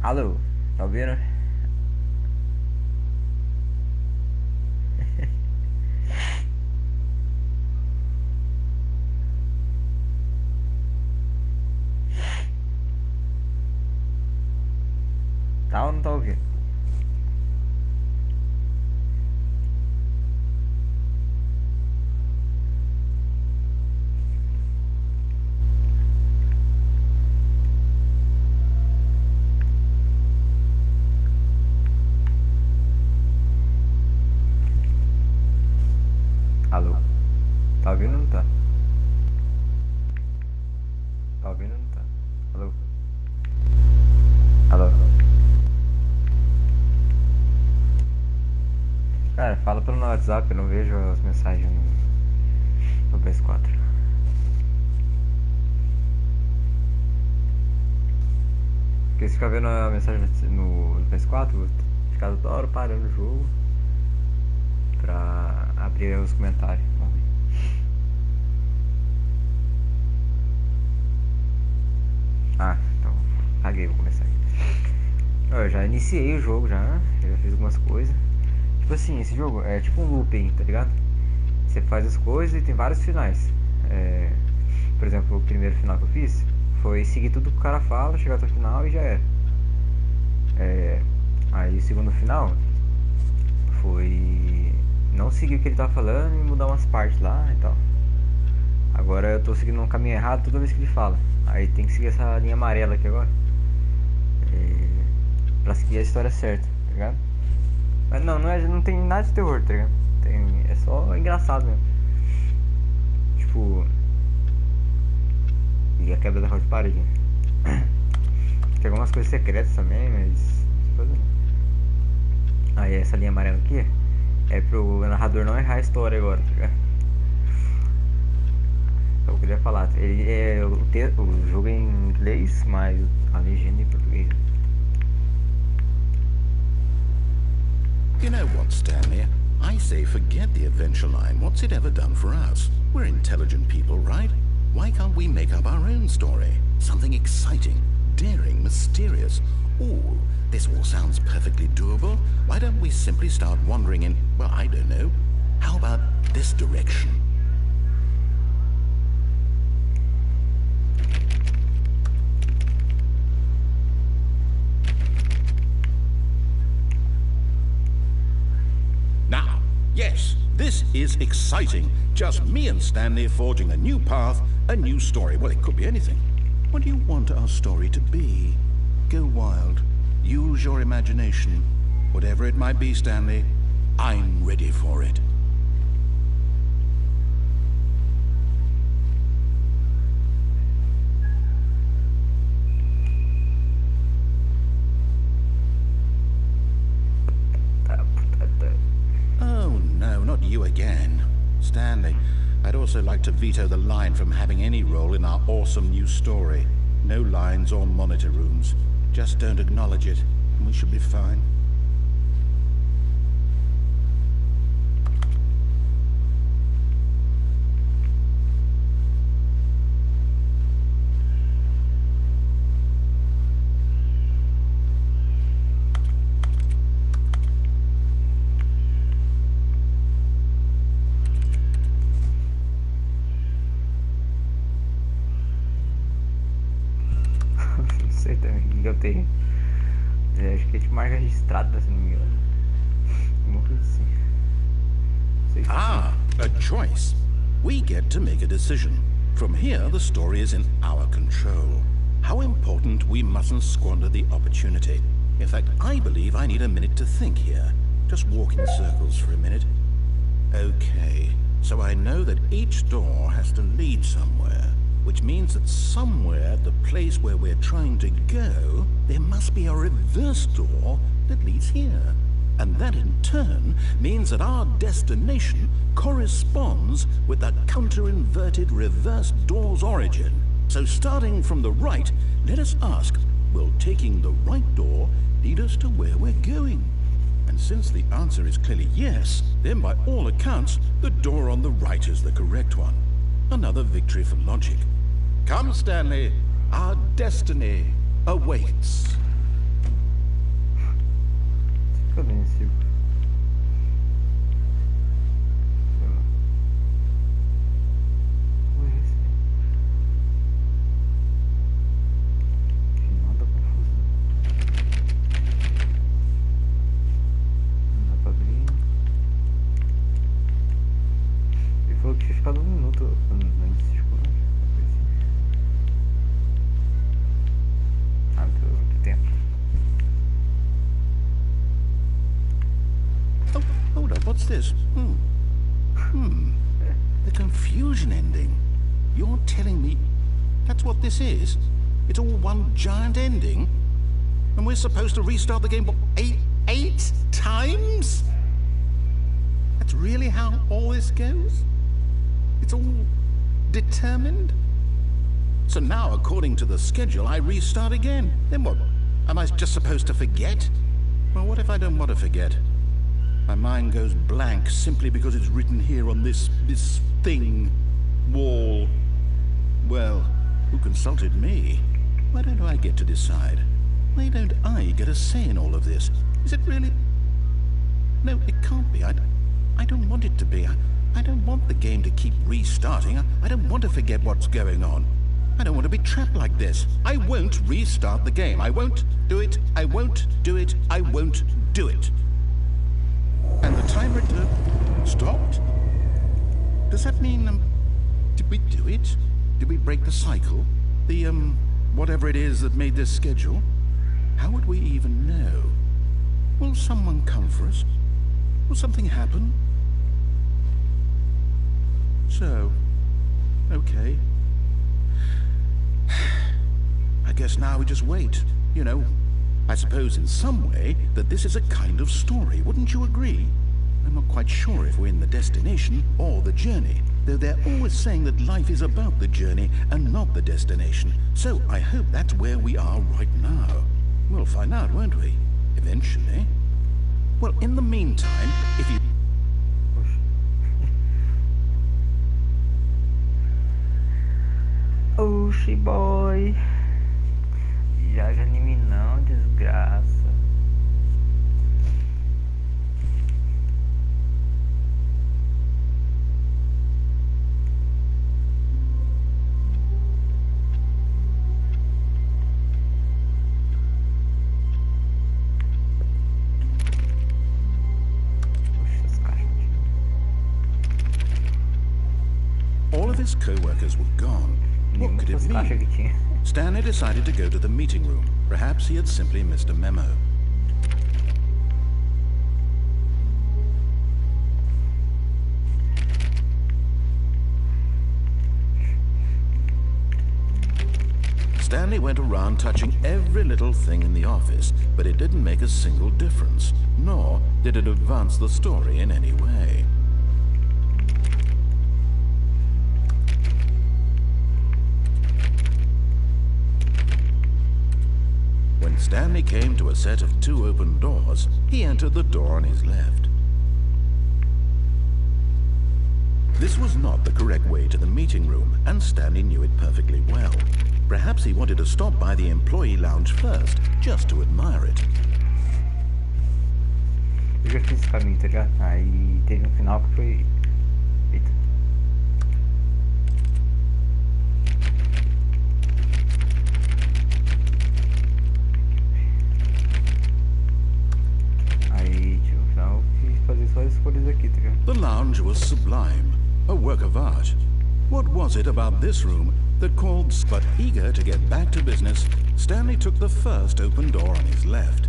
Alô, tá ouvindo? Tá ou não tá ouvindo? Alô, tá ouvindo ou não tá? Tá ouvindo ou não tá? Alô? Alô? Cara, fala pelo WhatsApp, eu não vejo as mensagens no PS4. Porque se ficar vendo a mensagem no PS4, vou ficar toda hora parando o jogo pra abrir os comentários. Vamos ver. Ah, então caguei, vou começar aqui. Eu já iniciei o jogo já fiz algumas coisas. Tipo assim, esse jogo é tipo um looping, tá ligado? Você faz as coisas e tem vários finais. Por exemplo, o primeiro final que eu fiz foi seguir tudo que o cara fala, chegar até o final e já era. Aí o segundo final foi não seguir o que ele tava falando e mudar umas partes lá e tal. Agora eu tô seguindo um caminho errado toda vez que ele fala. Aí tem que seguir essa linha amarela aqui agora. Pra seguir a história certa, tá ligado? Mas não tem nada de terror, tá ligado? É só engraçado mesmo. Tipo. E a quebra da roda de parede. Tem algumas coisas secretas também, mas. Aí essa linha amarela aqui é pro narrador não errar a história agora, tá ligado? Então eu queria falar. O jogo é em inglês, mas a legenda é em português. You know what, Stanley? I say forget the adventure line. What's it ever done for us? We're intelligent people, right? Why can't we make up our own story? Something exciting, daring, mysterious. Ooh, this all sounds perfectly doable. Why don't we simply start wandering in, well, I don't know. How about this direction? Now, yes, this is exciting. Just me and Stanley forging a new path, a new story. Well, it could be anything. What do you want our story to be? Go wild. Use your imagination. Whatever it might be, Stanley, I'm ready for it. Oh, no, not you again. Stanley, I'd also like to veto the line from having any role in our awesome new story. No lines or monitor rooms. Just don't acknowledge it, and we should be fine. Não sei também o que eu tenho. Acho que é tipo marca registrada, se não me engano. Uma coisa assim. Não sei se Ah, a choice. We get to make a decision. From here, the story is in our control. How important we mustn't squander the opportunity. In fact, I believe I need a minute to think here. Just walk in circles for a minute. Okay, So I know that each door has to lead somewhere, which means that somewhere at the place where we're trying to go, there must be a reverse door that leads here. And that in turn means that our destination corresponds with the counter-inverted reverse door's origin. So starting from the right, let us ask, will taking the right door lead us to where we're going? And since the answer is clearly yes, then by all accounts, the door on the right is the correct one. Another victory for logic. Come, Stanley, our destiny awaits. Fica bem esse círculo. Ué, esse aí. Final da confusão. Não dá pra abrir. Ele falou que tinha ficado 1 minuto nesse círculo. Ah, muito tempo. Oh, hold up, what's this? The confusion ending. You're telling me that's what this is? It's all one giant ending? And we're supposed to restart the game, what, eight times? That's really how all this goes? It's all determined? So now, according to the schedule, I restart again. Then what? Am I just supposed to forget? Well, what if I don't want to forget? My mind goes blank simply because it's written here on this thing, wall. Well, who consulted me? Why don't I get to decide? Why don't I get a say in all of this? Is it really? No, it can't be. I don't want it to be. I don't want the game to keep restarting. I don't want to forget what's going on. I don't want to be trapped like this. I won't restart the game. I won't do it. I won't do it. I won't do it. And the timer stopped? Does that mean, did we do it? Did we break the cycle? The, whatever it is that made this schedule? How would we even know? Will someone come for us? Will something happen? So, okay. I guess now we just wait, you know. I suppose in some way that this is a kind of story, wouldn't you agree? I'm not quite sure if we're in the destination or the journey, though they're always saying that life is about the journey and not the destination. So I hope that's where we are right now. We'll find out, won't we? Eventually. Well, in the meantime, if you... Oxi, boy. Já anime não, desgraça. All of his co-workers were gone. What could it mean? Stanley decided to go to the meeting room. Perhaps he had simply missed a memo. Stanley went around touching every little thing in the office, but it didn't make a single difference, nor did it advance the story in any way. When Stanley came to a set of 2 open doors, he entered the door on his left. This was not the correct way to the meeting room, and Stanley knew it perfectly well. Perhaps he wanted to stop by the employee lounge first, just to admire it. Eu já fiz esse caminho, tá ligado? Aí teve um final que foi... Eita. Aí, tipo, no final eu fiz fazer só as escolhas aqui, tá ligado? The lounge was sublime, a work of art. What was it about this room that called? But eager to get back to business, Stanley took the first open door on his left.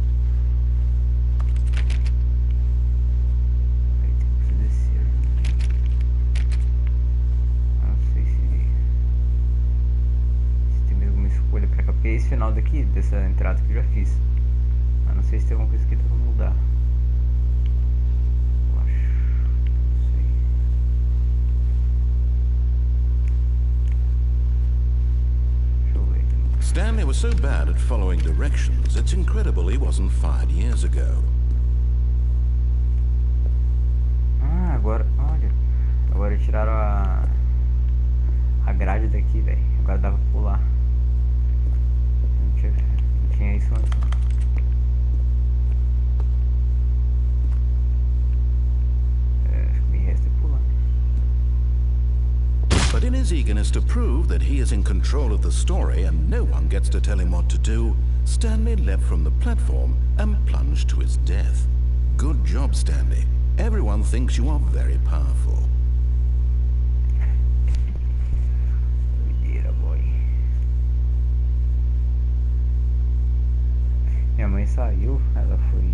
Aí tem que descer. esse final daqui, dessa entrada que eu já fiz. Mas não sei se tem alguma coisa que dá pra mudar. Eu acho. Não sei. Deixa eu ver aqui. Stanley was so bad at following directions, it's incredible he wasn't fired years ago. Ah, agora, olha. Agora tiraram a grade daqui, velho. Agora dava pra pular. Não tinha isso antes. Acho que me resta é pular. But in his eagerness to prove that he is in control of the story and no one gets to tell him what to do, Stanley leapt from the platform and plunged to his death. Good job, Stanley. Everyone thinks you are very powerful. Doideira, boy. Minha mãe saiu, ela foi.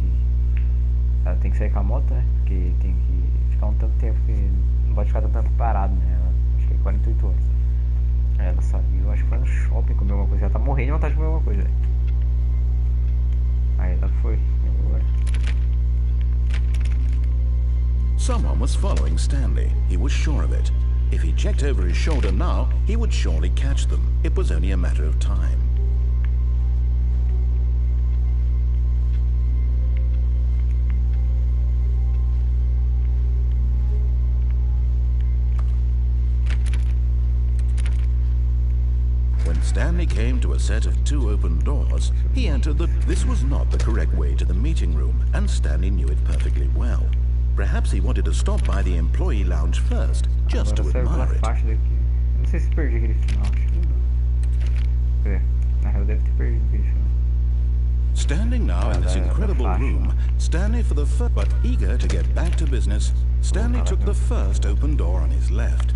Ela tem que sair com a moto, né? Porque tem que ficar um tanto tempo, porque não pode ficar tanto tempo parado, né? Acho que é 48 horas. Aí ela saiu, acho que foi no shopping comer alguma coisa. Ela tá morrendo de vontade de comer alguma coisa, velho. Aí ela foi, agora. Someone was following Stanley. He was sure of it. If he checked over his shoulder now, he would surely catch them. It was only a matter of time. When Stanley came to a set of 2 open doors, he entered the... This was not the correct way to the meeting room, and Stanley knew it perfectly well. Perhaps he wanted to stop by the employee lounge first, just to admire it. Não sei se perdi aquele final, acho que não. É, na real deve ter perdido aquele final. Standing now in this incredible room, Stanley for the first... But eager to get back to business, Stanley took the first open door on his left.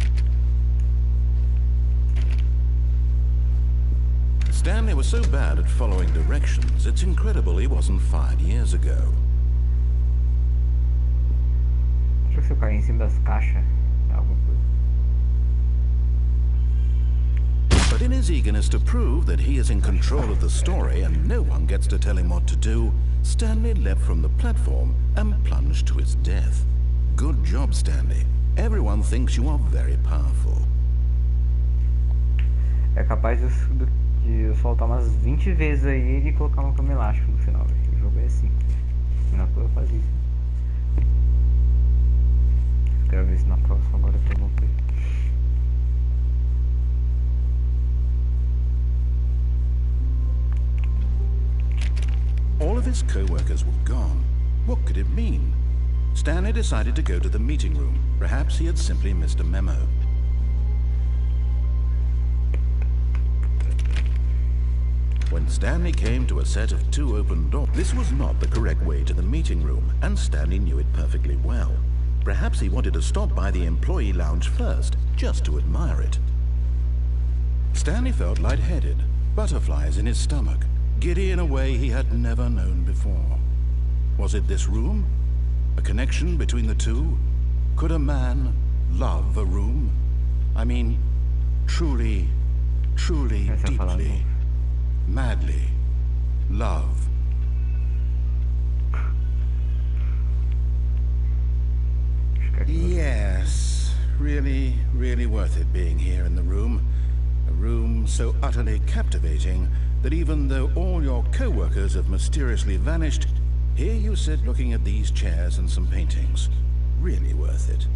Stanley was so bad at following directions, it's incredible he wasn't fired years ago. Acho que se eu cair em cima das caixas, dá alguma coisa. But in his eagerness to prove that he is in control of the story and no one gets to tell him what to do, Stanley leapt from the platform and plunged to his death. Good job, Stanley. Everyone thinks you are very powerful. É capaz de eu soltar umas 20 vezes aí e colocar uma cama elástica no final, véio. O jogo é assim. Não é que eu fazer isso. Quero ver se na próxima agora eu tô bom. All of his co-workers were gone. What could it mean? Stanley decided to go to the meeting room. Perhaps he had simply missed a memo. When Stanley came to a set of 2 open doors, this was not the correct way to the meeting room, and Stanley knew it perfectly well. Perhaps he wanted to stop by the employee lounge first, just to admire it. Stanley felt lightheaded, butterflies in his stomach, giddy in a way he had never known before. Was it this room? A connection between the two? Could a man love a room? I mean, truly, truly, deeply, madly love. Yes, really, really worth it being here in the room. A room so utterly captivating that even though all your co-workers have mysteriously vanished, here you sit looking at these chairs and some paintings. Really worth it.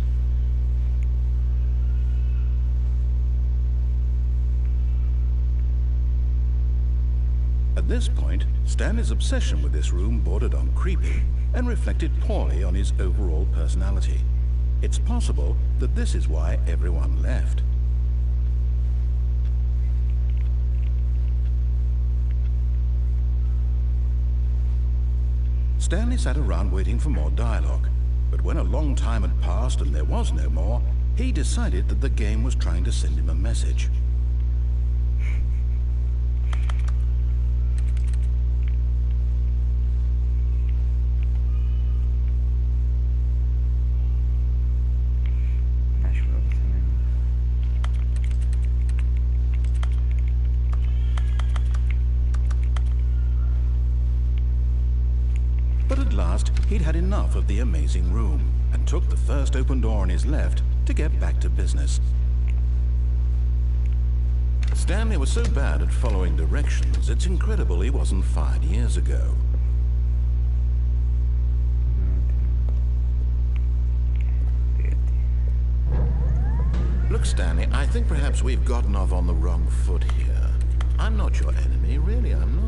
At this point, Stanley's obsession with this room bordered on creepy and reflected poorly on his overall personality. It's possible that this is why everyone left. Stanley sat around waiting for more dialogue, but when a long time had passed and there was no more, he decided that the game was trying to send him a message. last he'd had enough of the amazing room and took the first open door on his left to get back to business. Stanley was so bad at following directions, it's incredible he wasn't fired years ago. Look, Stanley, I think perhaps we've gotten off on the wrong foot here. I'm not your enemy, really, I'm not.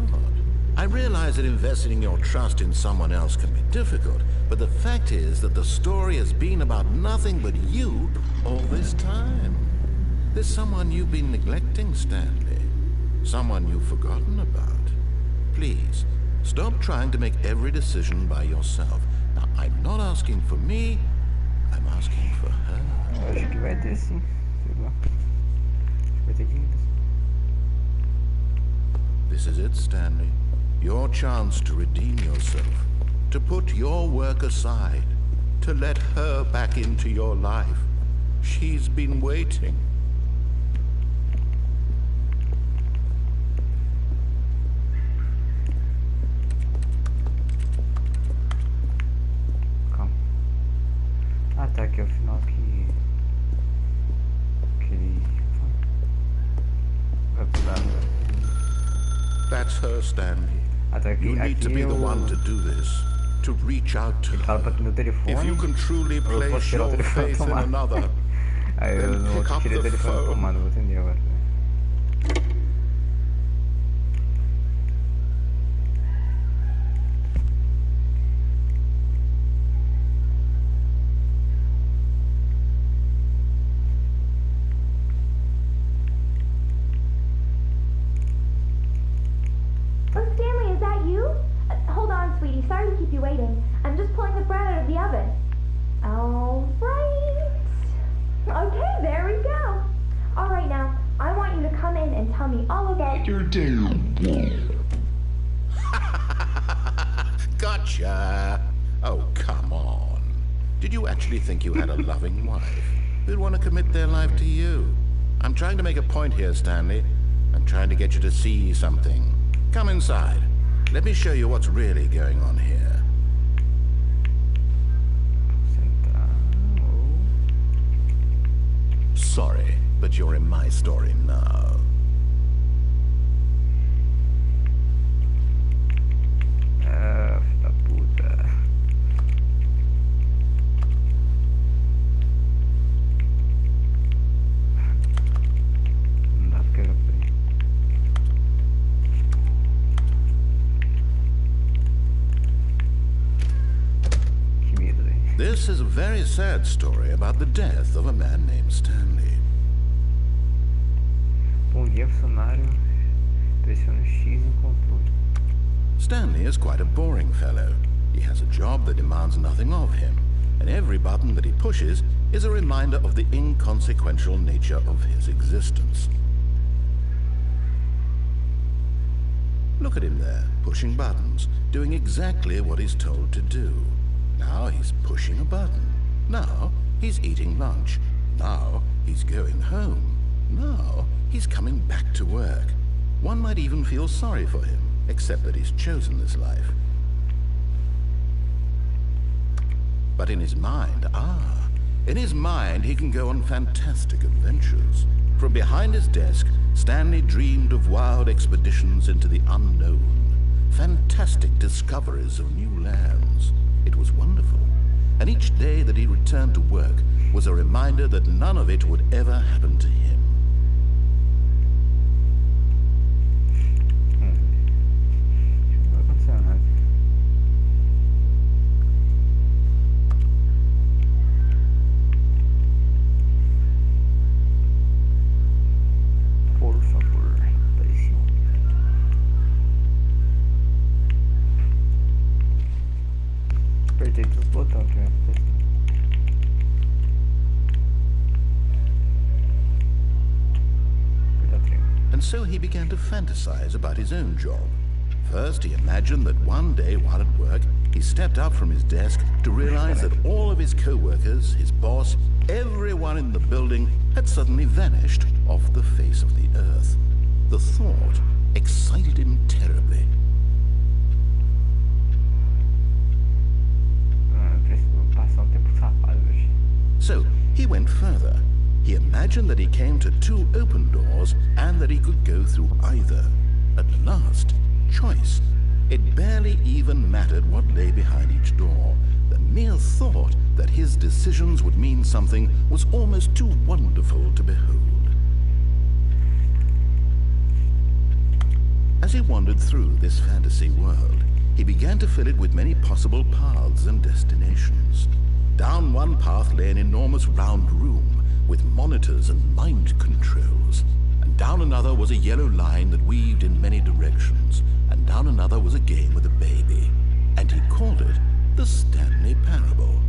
I realize that investing your trust in someone else can be difficult, but the fact is that the story has been about nothing but you all this time. There's someone you've been neglecting, Stanley. Someone you've forgotten about. Please, stop trying to make every decision by yourself. Now, I'm not asking for me, I'm asking for her. Acho que vai ter sim, sei lá. Acho que vai ter que ir. This is it, Stanley. Your chance to redeem yourself. To put your work aside. To let her back into your life. She's been waiting. Calma. Ah, tá aqui é o final que ele vai pular no... That's her, Stanley. Ah, tá aqui, You need to aqui be eu... the one to do this. To reach out to Ele fala pra her. ter meu telefone. If you can truly Eu posso place tirar o your telefone e faith in tomar. another, Aí eu then não pick vou up tirar o the telefone e phone. tomar, não vou atender agora. Oh, Stanley, is that you? Hold on, sweetie. Sorry to keep you waiting. I'm just pulling the bread out of the oven. All right. Okay, there we go. All right, now, I want you to come in and tell me all about your day. Gotcha. Oh, come on. Did you actually think you had a loving wife who'd want to commit their life to you? I'm trying to make a point here, Stanley. I'm trying to get you to see something. Come inside. Let me show you what's really going on here. Sorry, but you're in my story now. Ah, filho da puta. Não dá pra quebrar por aí. Que medo, velho. This is a very sad story about the death of a man named Stanley. Bom dia, funcionário. Pressiona X em controle. Stanley is quite a boring fellow. He has a job that demands nothing of him, and every button that he pushes is a reminder of the inconsequential nature of his existence. Look at him there, pushing buttons, doing exactly what he's told to do. Now he's pushing a button. Now he's eating lunch. Now he's going home. Now he's coming back to work. One might even feel sorry for him, except that he's chosen this life. But in his mind, in his mind he can go on fantastic adventures. From behind his desk, Stanley dreamed of wild expeditions into the unknown, fantastic discoveries of new lands. It was wonderful, and each day that he returned to work was a reminder that none of it would ever happen to him. Não vai acontecer nada. Por favor, pressione. Apertei todos os botões pra testar. Apertar trem. And so he began to fantasize about his own job. First, he imagined that one day while at work, he stepped up from his desk to realize that all of his co-workers, his boss, everyone in the building had suddenly vanished off the face of the earth. The thought excited him terribly. So he went further. He imagined that he came to 2 open doors and that he could go through either. At last, choice. It barely even mattered what lay behind each door. The mere thought that his decisions would mean something was almost too wonderful to behold. As he wandered through this fantasy world, he began to fill it with many possible paths and destinations. Down one path lay an enormous round room with monitors and mind controls. And down another was a yellow line that weaved in many directions. And down another was a game with a baby. And he called it the Stanley Parable.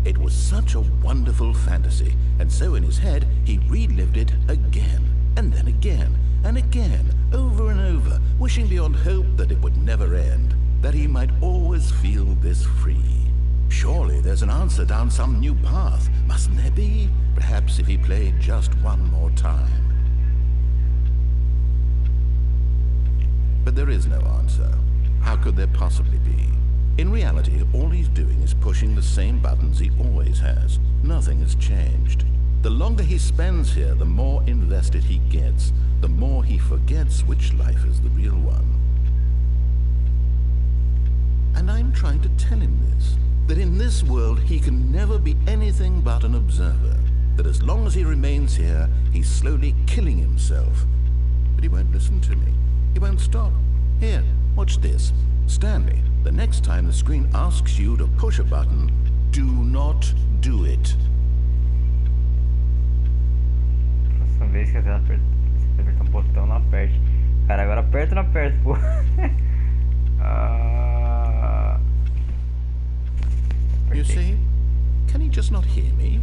It was such a wonderful fantasy, and so in his head he relived it again, and then again, and again, over and over, wishing beyond hope that it would never end, that he might always feel this free. Surely there's an answer down some new path, mustn't there be? Perhaps if he played just one more time. But there is no answer. How could there possibly be? In reality, all he's doing is pushing the same buttons he always has. Nothing has changed. The longer he spends here, the more invested he gets, the more he forgets which life is the real one. And I'm trying to tell him this, that in this world he can never be anything but an observer, that as long as he remains here, he's slowly killing himself. But he won't listen to me. He won't stop. Here, watch this. Stanley, the next time the screen asks you to push a button, do not do it. Próxima vez que você apertar um botão, não aperte. Cara, agora aperta ou não aperta, pô? You see? Can he just not hear me?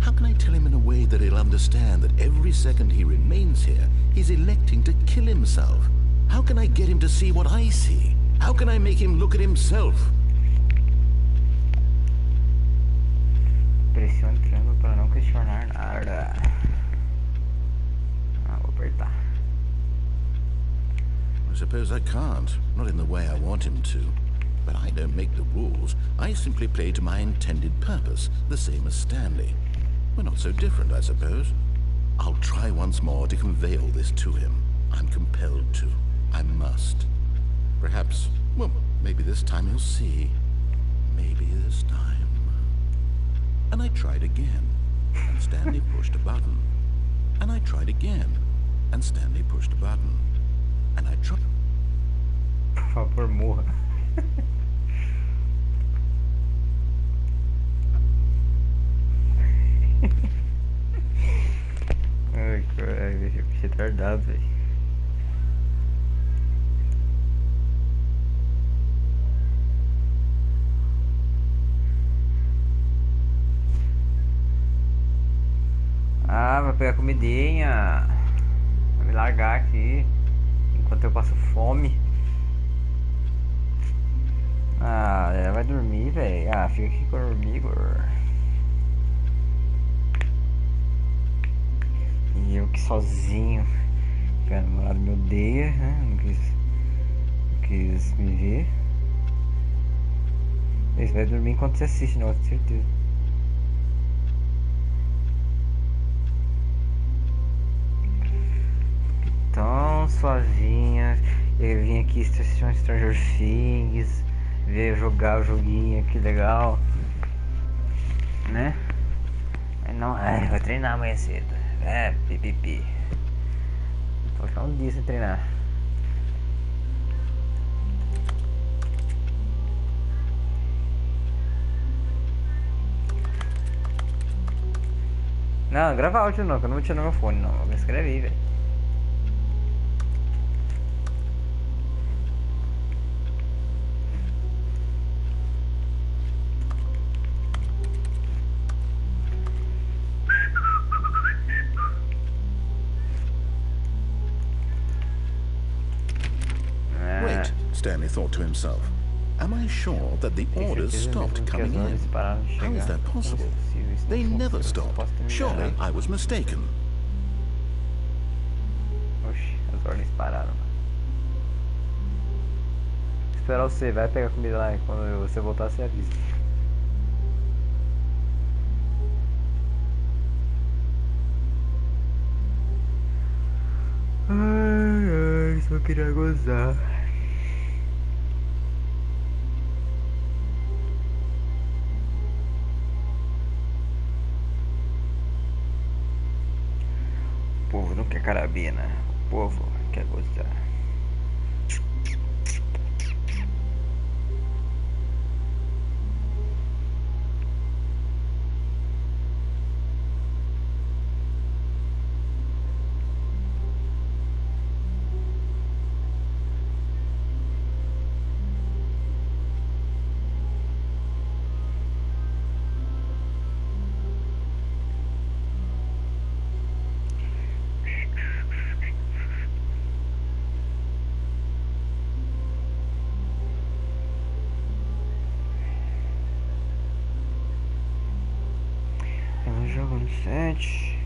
How can I tell him in a way that he'll understand that every second he remains here, he's electing to kill himself? How can I get him to see what I see? How can I make him look at himself? Pressione o triângulo para não questionar nada. Vou apertar. I suppose I can't, not in the way I want him to. But I don't make the rules. I simply play to my intended purpose, the same as Stanley. We're not so different, I suppose. I'll try once more to convey all this to him. I'm compelled to. I must. Perhaps, well, maybe this time he'll see. Maybe this time. And I tried again, and Stanley pushed a button. And I tried again, and Stanley pushed a button. And I tried... Por favor, morra. Ai, caralho, bicho retardado, velho. Ah, vai pegar comidinha. Vai me largar aqui enquanto eu passo fome. Ah, ela vai dormir, velho. Ah, fica aqui comigo. E eu que sozinho. Porque a namorada me odeia, né? Não quis me ver. Você vai dormir enquanto você assiste, não, com certeza. Tão suavinha. Eu vim aqui assistir um Stranger Things, ver jogar o joguinho, que legal, né? Não, vai treinar amanhã cedo. Pipipi. Vou ficar um dia sem treinar. Não, grava áudio não, que eu não vou tirar meu fone não. Vou escrever aí, velho. Stanley thought to himself, am I sure that the orders stopped coming in? How is that possible? They never stopped. Surely I was mistaken. Oxi, as ordens pararam. Esperar você, vai pegar comida lá e quando você voltar você avisa. queria gozar. O povo não quer carabina, o povo quer gozar. Ela joga no 7.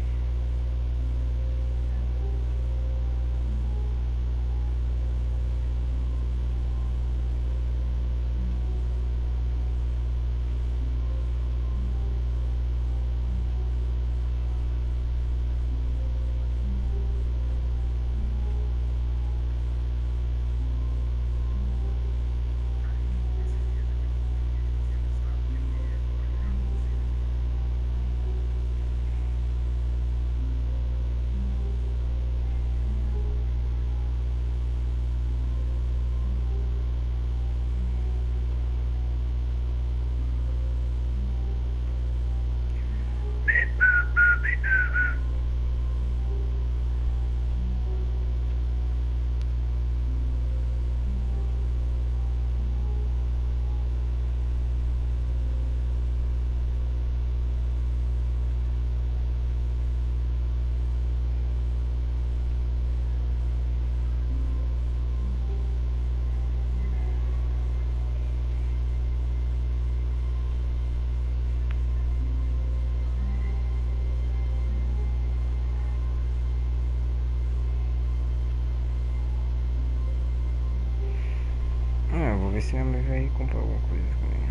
Vou ver se minha mãe vai comprar alguma coisa comigo.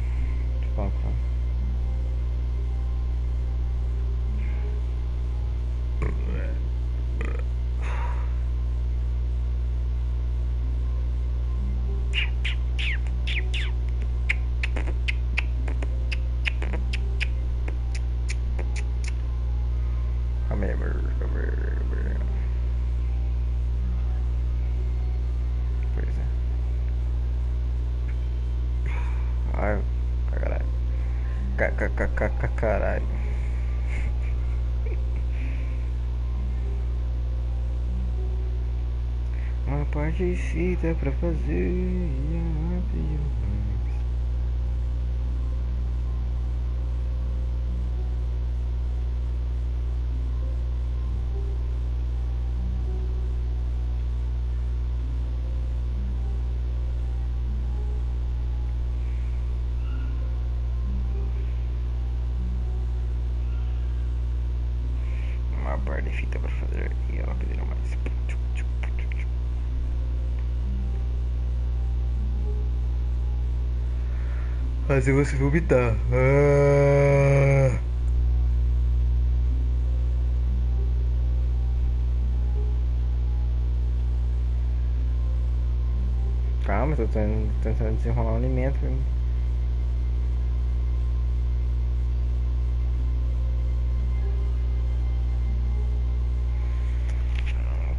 Deixa eu falar com ela. Calma aí, pois é. Ai, caralho. Caralho. Uma parte fita pra fazer. Uma par de fita pra fazer e ela pediram mais. Fazer você vomitar. Calma, tô tentando desenrolar um alimento.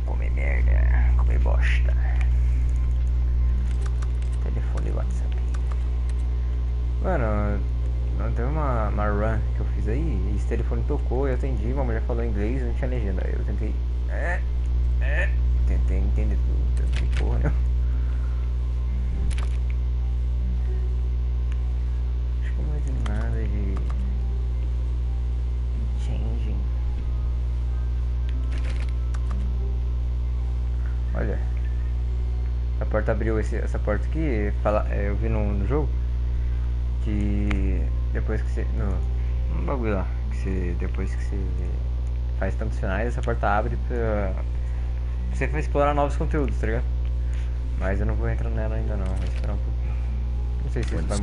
Comer merda, comer bosta. Telefone WhatsApp. Mano, teve uma run que eu fiz aí, e esse telefone tocou, eu atendi, uma mulher falou inglês, não tinha legenda. Aí eu tentei. Tentei entender tudo, que porra, né? Acho que não vai ter nada de changing. Olha, a porta abriu, essa porta aqui, eu vi no jogo que depois que você no bagulho lá, que você, depois que você faz tantos finais, essa porta abre pra você explorar novos conteúdos, tá ligado? Mas eu não vou entrar nela ainda não, vou esperar um pouquinho. Não sei se isso vai mudar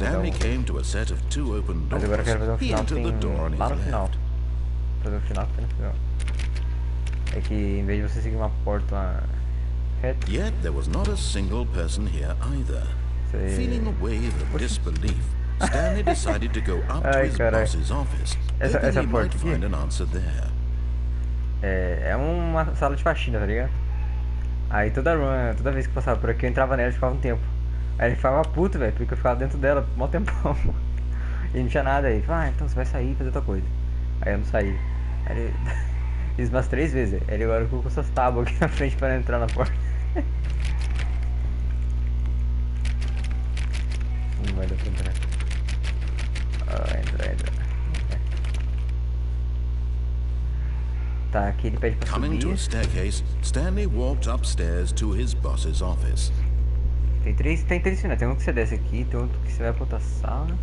mas agora eu quero fazer um final que tem lá no final. Fazer o final que tem no final. É que em vez de você seguir uma porta lá Reto. Yet there was not a single person here either. Feeling a wave of disbelief, Stanley decided to go up to his boss's office, hoping he might find an answer there. É uma sala de faxina, tá ligado? Aí toda vez que eu passava por aqui, eu entrava nela e ficava um tempo. Aí ele ficava puto, velho, porque eu ficava dentro dela por mó tempão. E não tinha nada aí. Falei, então você vai sair e fazer outra coisa. Aí eu não saí. Aí ele... Fiz umas 3 vezes. Aí ele agora colocou essas tábuas aqui na frente pra não entrar na porta. Não vai dar pra entrar. Entra. Tá, aqui ele pede pra subir. Coming to a staircase, Stanley walked upstairs to his boss's office. Tem três finais. Tem um que você desce aqui, tem outro que você vai pra outra sala.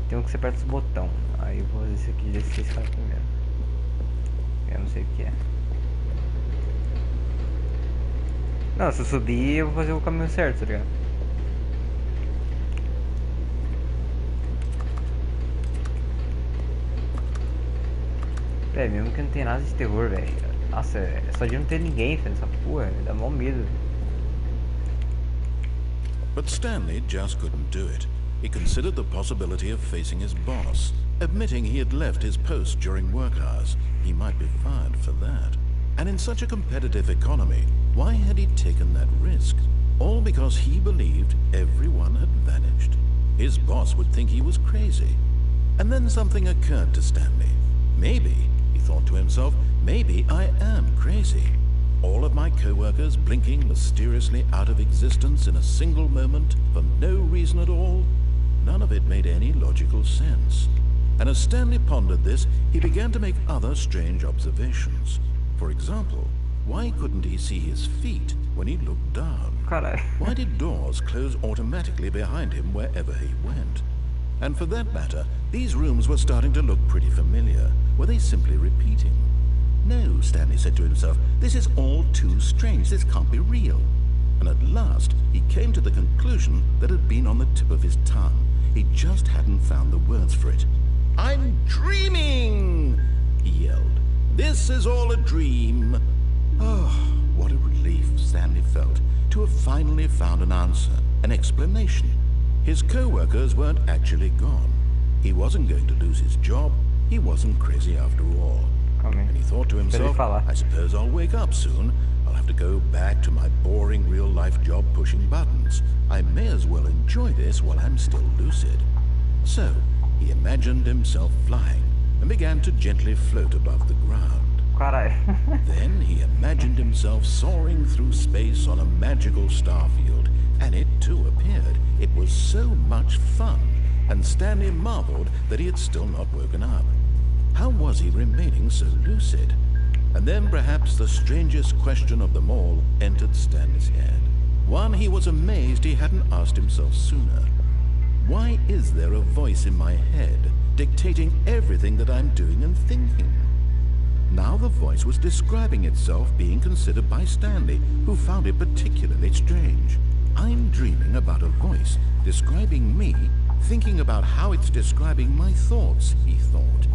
Tem um que você aperta os botões. Aí eu vou fazer esse aqui, descer esse cara primeiro. Eu não sei o que é. Não, se eu subir eu vou fazer o caminho certo, tá ligado? É, mesmo que não tem nada de terror, velho. Nossa, é só de não ter ninguém fazendo essa porra, dá mó medo. But Stanley just couldn't do it. He considered the possibility of facing his boss, admitting he had left his post during work hours. He might be fired for that. And in such a competitive economy, why had he taken that risk? All because he believed everyone had vanished. His boss would think he was crazy. And then something occurred to Stanley. Maybe, he thought to himself, maybe I am crazy. All of my co-workers blinking mysteriously out of existence in a single moment for no reason at all. None of it made any logical sense. And as Stanley pondered this, he began to make other strange observations. For example, why couldn't he see his feet when he looked down? Why did doors close automatically behind him wherever he went? And for that matter, these rooms were starting to look pretty familiar. Were they simply repeating? No, Stanley said to himself, this is all too strange. This can't be real. And at last, he came to the conclusion that had been on the tip of his tongue. He just hadn't found the words for it. I'm dreaming! He yelled. This is all a dream. Oh, what a relief Stanley felt to have finally found an answer, an explanation. His co-workers weren't actually gone. He wasn't going to lose his job. He wasn't crazy after all. And he thought to himself, I suppose I'll wake up soon. I'll have to go back to my boring real-life job pushing buttons. I may as well enjoy this while I'm still lucid. So, he imagined himself flying and began to gently float above the ground. Then he imagined himself soaring through space on a magical starfield, and it too appeared. It was so much fun, and Stanley marveled that he had still not woken up. How was he remaining so lucid? And then perhaps the strangest question of them all entered Stanley's head. One he was amazed he hadn't asked himself sooner. Why is there a voice in my head dictating everything that I'm doing and thinking? Now the voice was describing itself being considered by Stanley, who found it particularly strange. I'm dreaming about a voice describing me, thinking about how it's describing my thoughts, he thought.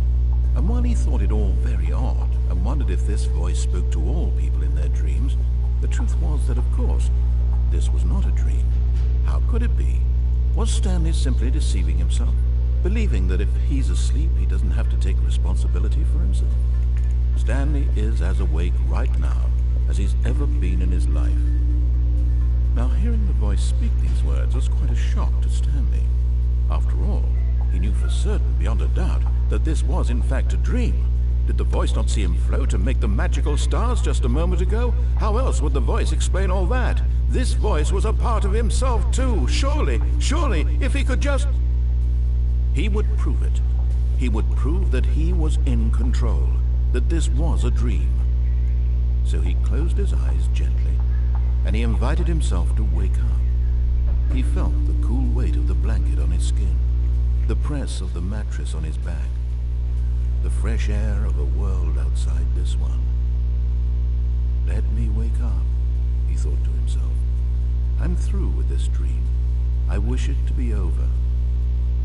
And while he thought it all very odd, and wondered if this voice spoke to all people in their dreams, the truth was that, of course, this was not a dream. How could it be? Was Stanley simply deceiving himself, believing that if he's asleep, he doesn't have to take responsibility for himself? Stanley is as awake right now as he's ever been in his life. Now, hearing the voice speak these words was quite a shock to Stanley. After all, he knew for certain, beyond a doubt, that this was in fact a dream. Did the voice not see him float and make the magical stars just a moment ago? How else would the voice explain all that? This voice was a part of himself too. Surely, if he could just... He would prove it. He would prove that he was in control, that this was a dream. So he closed his eyes gently, and he invited himself to wake up. He felt the cool weight of the blanket on his skin, the press of the mattress on his back, the fresh air of a world outside this one. Let me wake up, he thought to himself. I'm through with this dream. I wish it to be over.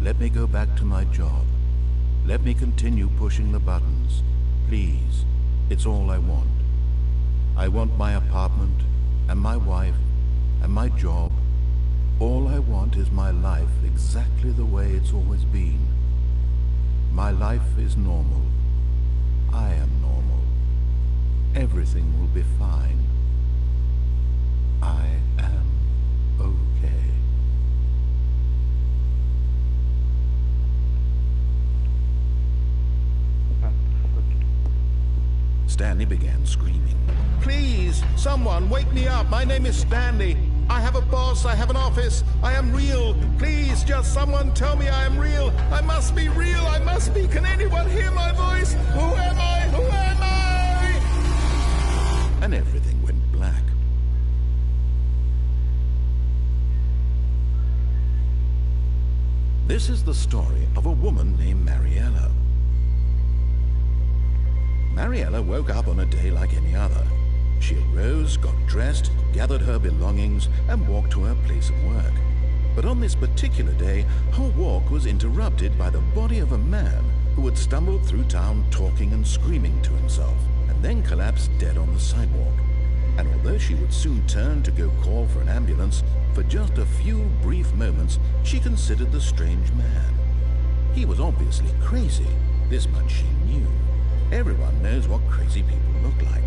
Let me go back to my job. Let me continue pushing the buttons. Please, it's all I want. I want my apartment and my wife and my job. All I want is my life exactly the way it's always been. My life is normal. I am normal. Everything will be fine. I am okay. Stanley began screaming. Please, someone, wake me up. My name is Stanley. I have a boss. I have an office. I am real. Please, just someone tell me I am real. I must be real. I must be. Can anyone hear my voice? Who am I? Who am I? And everything went black. This is the story of a woman named Mariella. Mariella woke up on a day like any other. She arose, got dressed, gathered her belongings, and walked to her place of work. But on this particular day, her walk was interrupted by the body of a man who had stumbled through town talking and screaming to himself, and then collapsed dead on the sidewalk. And although she would soon turn to go call for an ambulance, for just a few brief moments, she considered the strange man. He was obviously crazy. This much she knew. Everyone knows what crazy people look like.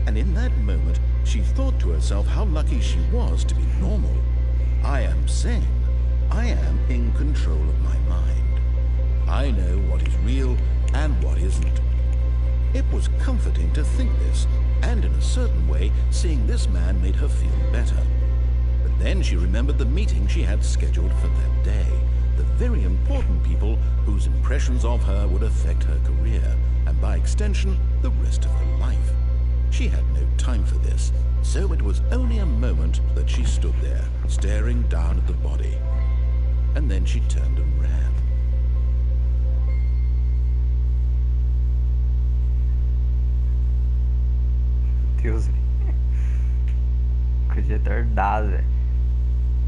And in that moment, she thought to herself how lucky she was to be normal. I am sane. I am in control of my mind. I know what is real and what isn't. It was comforting to think this, and in a certain way, seeing this man made her feel better. But then she remembered the meeting she had scheduled for that day. The very important people whose impressions of her would affect her career, and by extension, the rest of her life. She had no time for this, so it was only a moment that she stood there, staring down at the body. And then she turned and ran. Deus, velho. Coisa retardada, velho.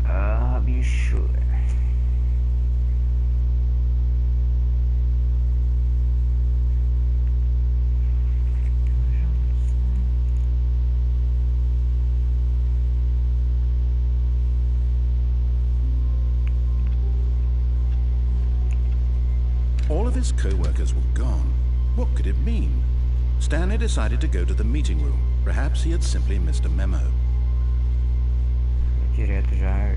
Ah, bicho, velho. All of his co-workers were gone. What could it mean? Stanley decided to go to the meeting room. Perhaps he had simply missed a memo. Direto já.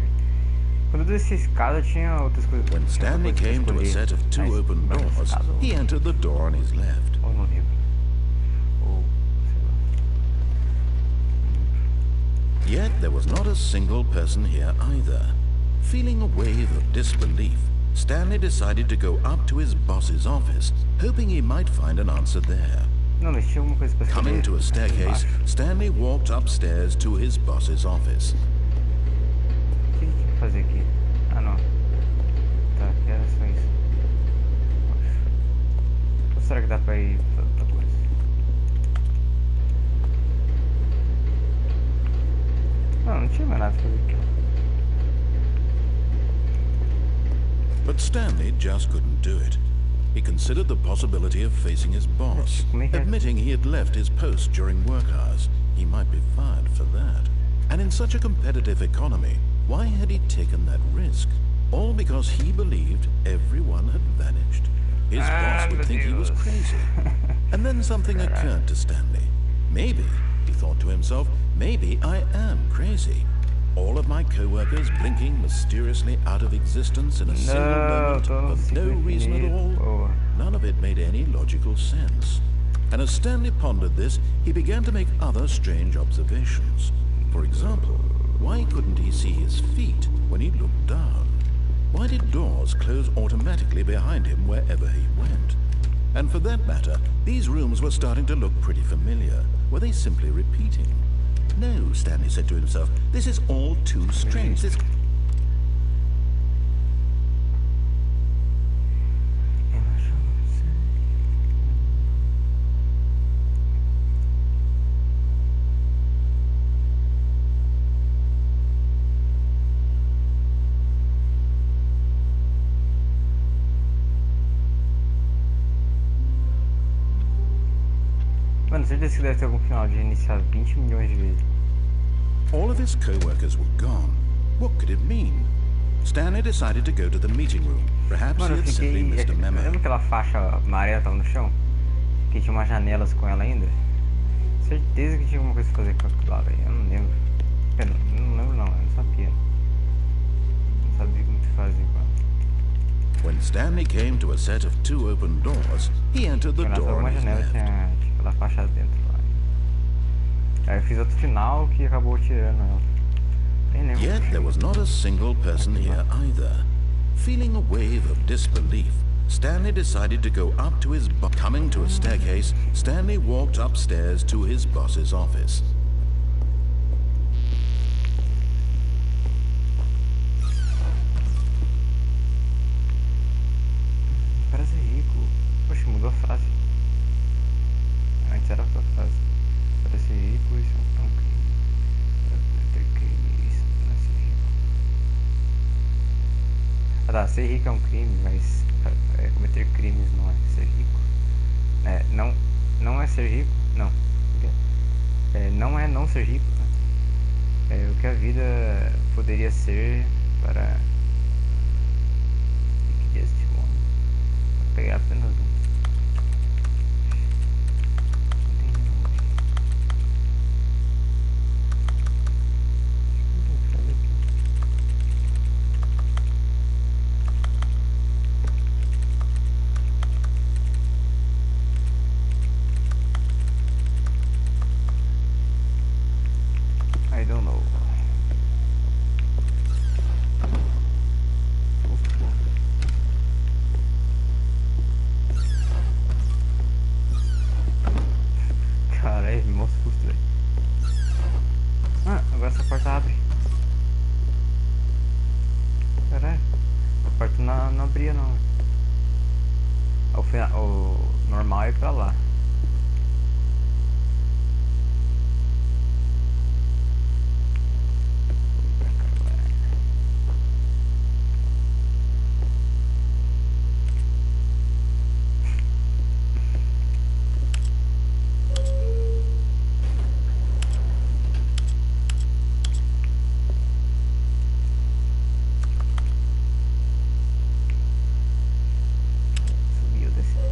Quando eu desci a escada tinha outras coisas. When Stanley came to a set of two open doors, he entered the door on his left. Ou no livro. Ou, sei lá. Yet there was not a single person here either. Feeling a wave of disbelief, Stanley decided to go up to his boss's office, hoping he might find an answer there. Não, mas tinha alguma coisa pra escrever. Coming to a staircase, Stanley walked upstairs to his boss's office. O que ele tinha que fazer aqui? Ah, não. Tá, era só isso. Ou será que dá pra ir pra outra coisa? Não, não tinha mais nada pra fazer aqui. But Stanley just couldn't do it. He considered the possibility of facing his boss, admitting he had left his post during work hours. He might be fired for that. And in such a competitive economy, why had he taken that risk? All because he believed everyone had vanished. His boss would think he was crazy. And then something occurred to Stanley. Maybe, he thought to himself, maybe I am crazy. All of my co-workers blinking mysteriously out of existence in a single moment for no reason at all. None of it made any logical sense. And as Stanley pondered this, he began to make other strange observations. For example, why couldn't he see his feet when he looked down? Why did doors close automatically behind him wherever he went? And for that matter, these rooms were starting to look pretty familiar. Were they simply repeating? No, Stanley said to himself, this is all too strange. This... Mano, certeza que deve ter algum final de iniciar 20 milhões de vezes. All of his co-workers were gone. What could it mean? Stanley decided to go to the meeting room. Perhaps Mano, he eu had simply fiquei. missed a memo. Lembra aquela faixa amarela que tava no chão? Que tinha umas janelas com ela ainda? Certeza que tinha alguma coisa pra fazer com aquilo lá, velho. Eu não lembro. Eu não lembro não, eu não sabia. Não sabia como se fazia com ela. When Stanley came to a set of 2 open doors, he entered the Tinha lá door on alguma his janela, left. tinha aquela faixa dentro lá. Aí eu fiz outro final que acabou tirando ela. Nem lembro. Yet there was not a single person here either. Feeling a wave of disbelief, Stanley decided to go up to his boss. Coming to a staircase, Stanley walked upstairs to his boss's office. Para ser rico. Poxa, mudou a frase. Antes era outra frase. Para ser rico, isso é um crime. Para ter crime, isso não é ser rico. Ah tá, ser rico é um crime, mas cometer crimes não é ser rico. Não é ser rico? Não. Não é não ser rico. O que a vida poderia ser para que este mundo. Vou pegar apenas um. I don't know. Caralho, me mostra o susto, velho. Ah, agora essa porta abre. Caralho, a porta não abria não. O normal é ir pra lá. Subiu, desceu.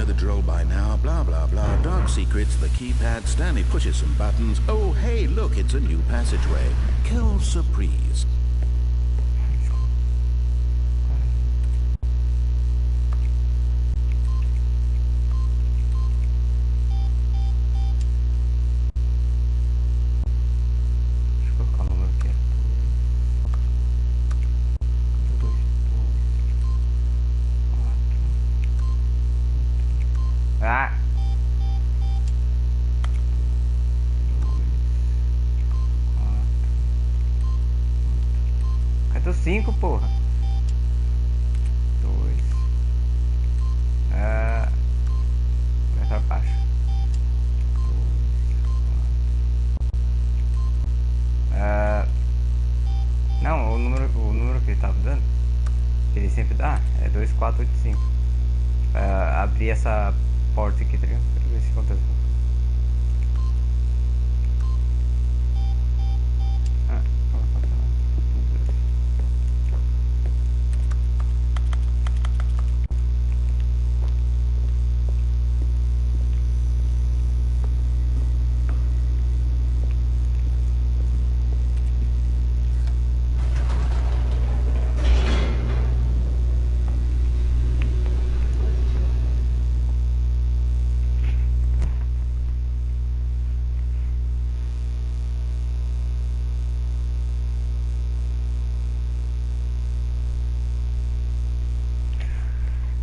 know the drill by now. Blah, blah, blah. Dark secrets, the keypad. Stanley pushes some buttons. Oh, hey, look, it's a new passageway. Quelle surprise. Ah! Cadê o 5, porra? 2. Vai pra baixo. 2. Não, o número que ele tava dando, que ele sempre dá, é 2485. Abrir essa porta aqui, tá ligado? Pra ver se acontece.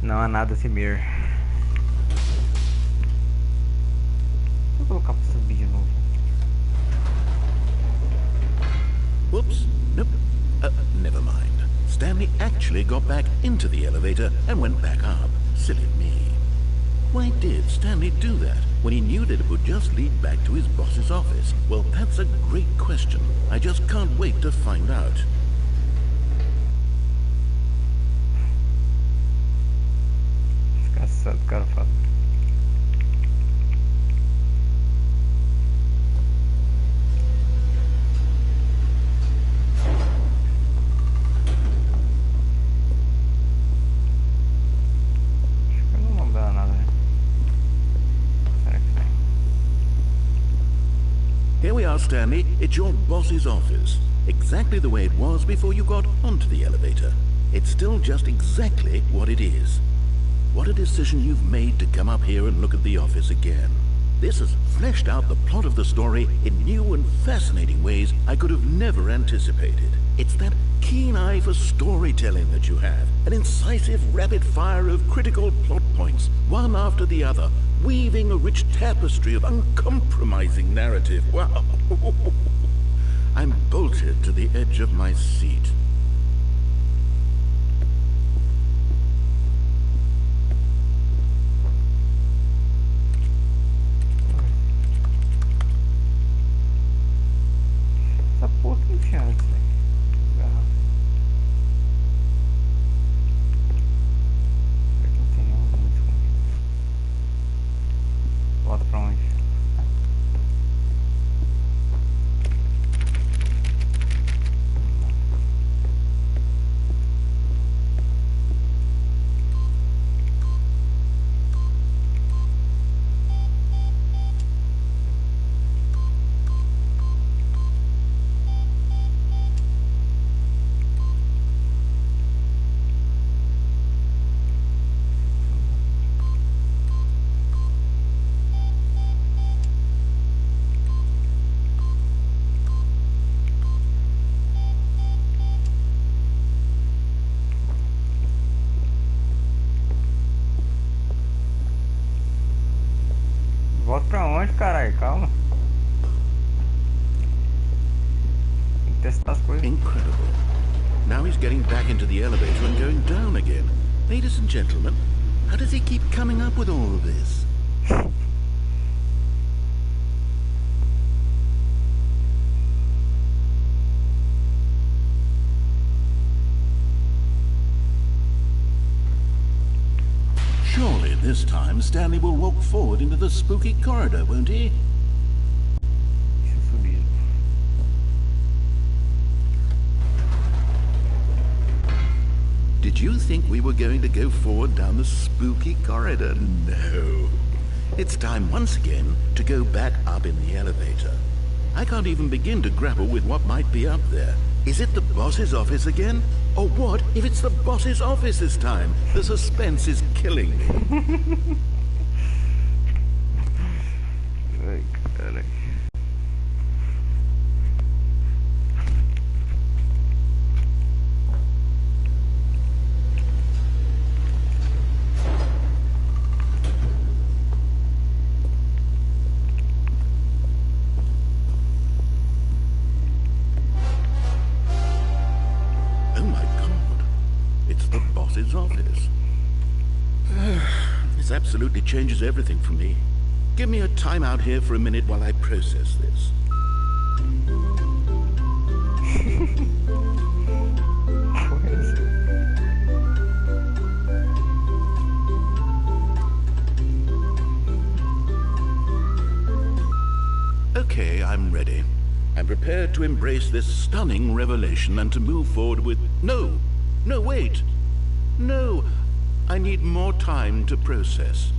Não há nada a temer. Vou colocar pra subir de novo. Whoops. Nope. Never mind. Stanley actually got back into the elevator and went back up. Silly me. Why did Stanley do that when he knew that it would just lead back to his boss's office? Well, that's a great question. I just can't wait to find out. Desgraçado, cara fala. Acho que não vou dar nada, né? Será que vai? Here we are, Stanley. It's your boss's office. Exactly the way it was before you got onto the elevator. It's still just exactly what it is. What a decision you've made to come up here and look at the office again. This has fleshed out the plot of the story in new and fascinating ways I could have never anticipated. It's that keen eye for storytelling that you have, an incisive rapid fire of critical plot points, one after the other, weaving a rich tapestry of uncompromising narrative. Wow! I'm bolted to the edge of my seat. Essa porra que não tinha antes, velho. Garrafa. Será que não tem nenhum muito escondido? Volta pra onde? Volta pra onde, caralho? Calma. Tem que testar as coisas. Incredible. Now he's getting back into the elevator and going down again. Ladies and gentlemen, how does he keep coming up with all of this? Surely this time Stanley will walk forward into the spooky corridor, won't he? Deixa eu subir. Did you think we were going to go forward down the spooky corridor? No. It's time once again to go back up in the elevator. I can't even begin to grapple with what might be up there. Is it the boss's office again? Or what if it's the boss's office this time? The suspense is killing me. Ai, cara. Oh my God. It's the boss's office. This absolutely changes everything for me. Give me a time out here for a minute while I process this. Okay, I'm ready. I'm prepared to embrace this stunning revelation and to move forward with... No! No, wait! No! I need more time to process.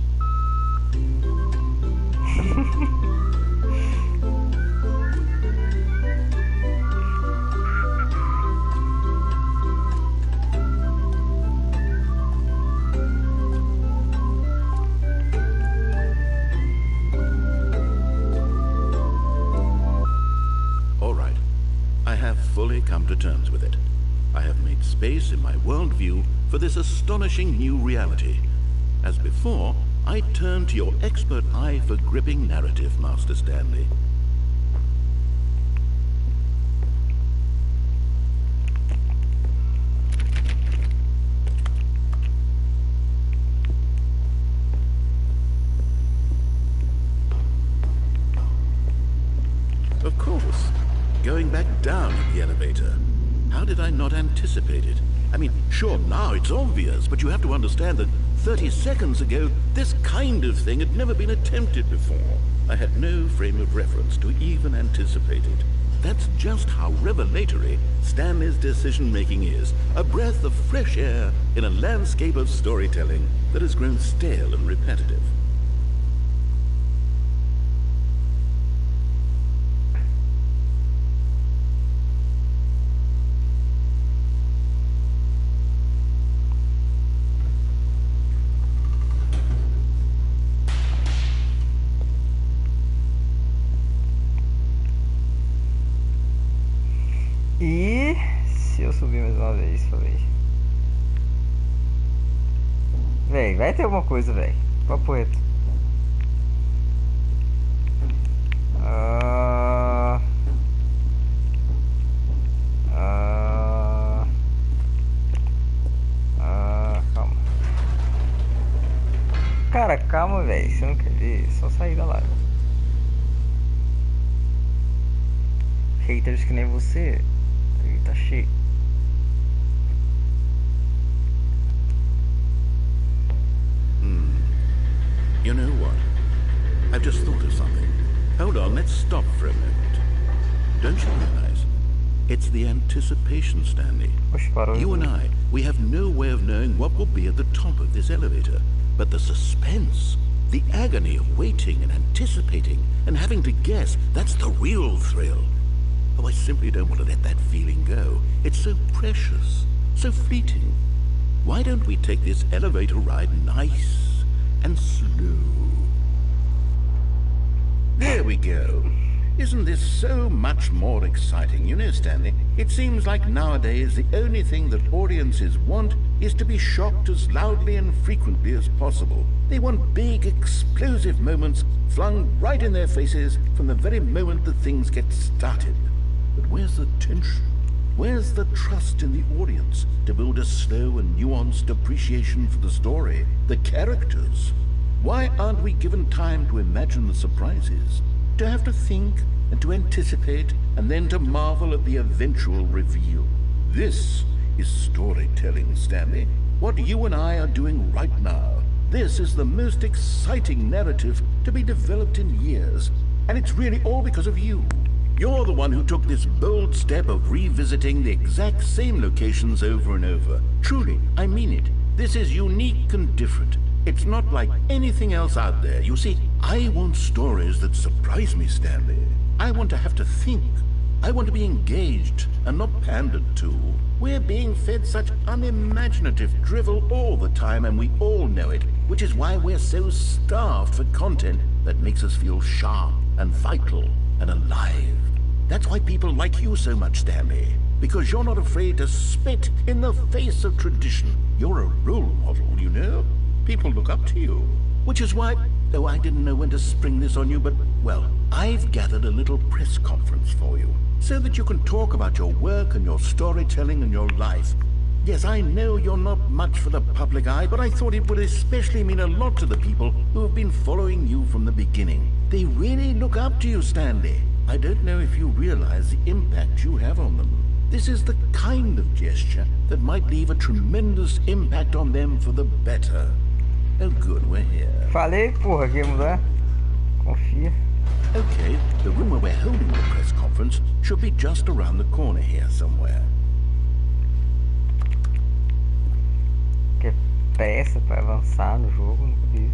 All right. I have fully come to terms with it. I have made space in my worldview for this astonishing new reality. As before, I turn to your expert eye for gripping narrative, Master Stanley. Of course. Going back down in the elevator. How did I not anticipate it? I mean, sure, now it's obvious, but you have to understand that 30 seconds ago, this kind of thing had never been attempted before. I had no frame of reference to even anticipate it. That's just how revelatory Stanley's decision-making is. A breath of fresh air in a landscape of storytelling that has grown stale and repetitive. E se eu subir mais uma vez, falei. Véi, vai ter alguma coisa, véi. Papo reto. Calma. Cara, calma, véi. Você não quer ver? É só sair da live. Haters que nem você. Tá cheio. You know what? I've just thought of something. Hold on, let's stop for a moment. Don't you realize? It's the anticipation, Stanley. Oxe, parou. You and I, we have no way of knowing what will be at the top of this elevator. But the suspense, the agony of waiting and anticipating and having to guess, that's the real thrill. Oh, I simply don't want to let that feeling go. It's so precious, so fleeting. Why don't we take this elevator ride nice and slow? There we go. Isn't this so much more exciting? You know, Stanley, it seems like nowadays the only thing that audiences want is to be shocked as loudly and frequently as possible. They want big, explosive moments flung right in their faces from the very moment that things get started. But where's the tension? Where's the trust in the audience to build a slow and nuanced appreciation for the story, the characters? Why aren't we given time to imagine the surprises, to have to think and to anticipate and then to marvel at the eventual reveal? This is storytelling, Stanley. What you and I are doing right now. This is the most exciting narrative to be developed in years. And it's really all because of you. You're the one who took this bold step of revisiting the exact same locations over and over. Truly, I mean it. This is unique and different. It's not like anything else out there. You see, I want stories that surprise me, Stanley. I want to have to think. I want to be engaged and not pandered to. We're being fed such unimaginative drivel all the time, and we all know it, which is why we're so starved for content that makes us feel sharp and vital and alive. That's why people like you so much, Stanley, because you're not afraid to spit in the face of tradition. You're a role model, you know? People look up to you. Which is why, though I didn't know when to spring this on you, but, well, I've gathered a little press conference for you, so that you can talk about your work and your storytelling and your life. Yes, I know you're not much for the public eye, but I thought it would especially mean a lot to the people who have been following you from the beginning. They really look up to you, Stanley. I don't know if you realize the impact you have on them. This is the kind of gesture that might leave a tremendous impact on them for the better. Oh good, we're here. Falei, porra, que ia mudar. Confia. Okay, the room where we're holding the press conference should be just around the corner here somewhere. Que é peça pra avançar no jogo, não podia.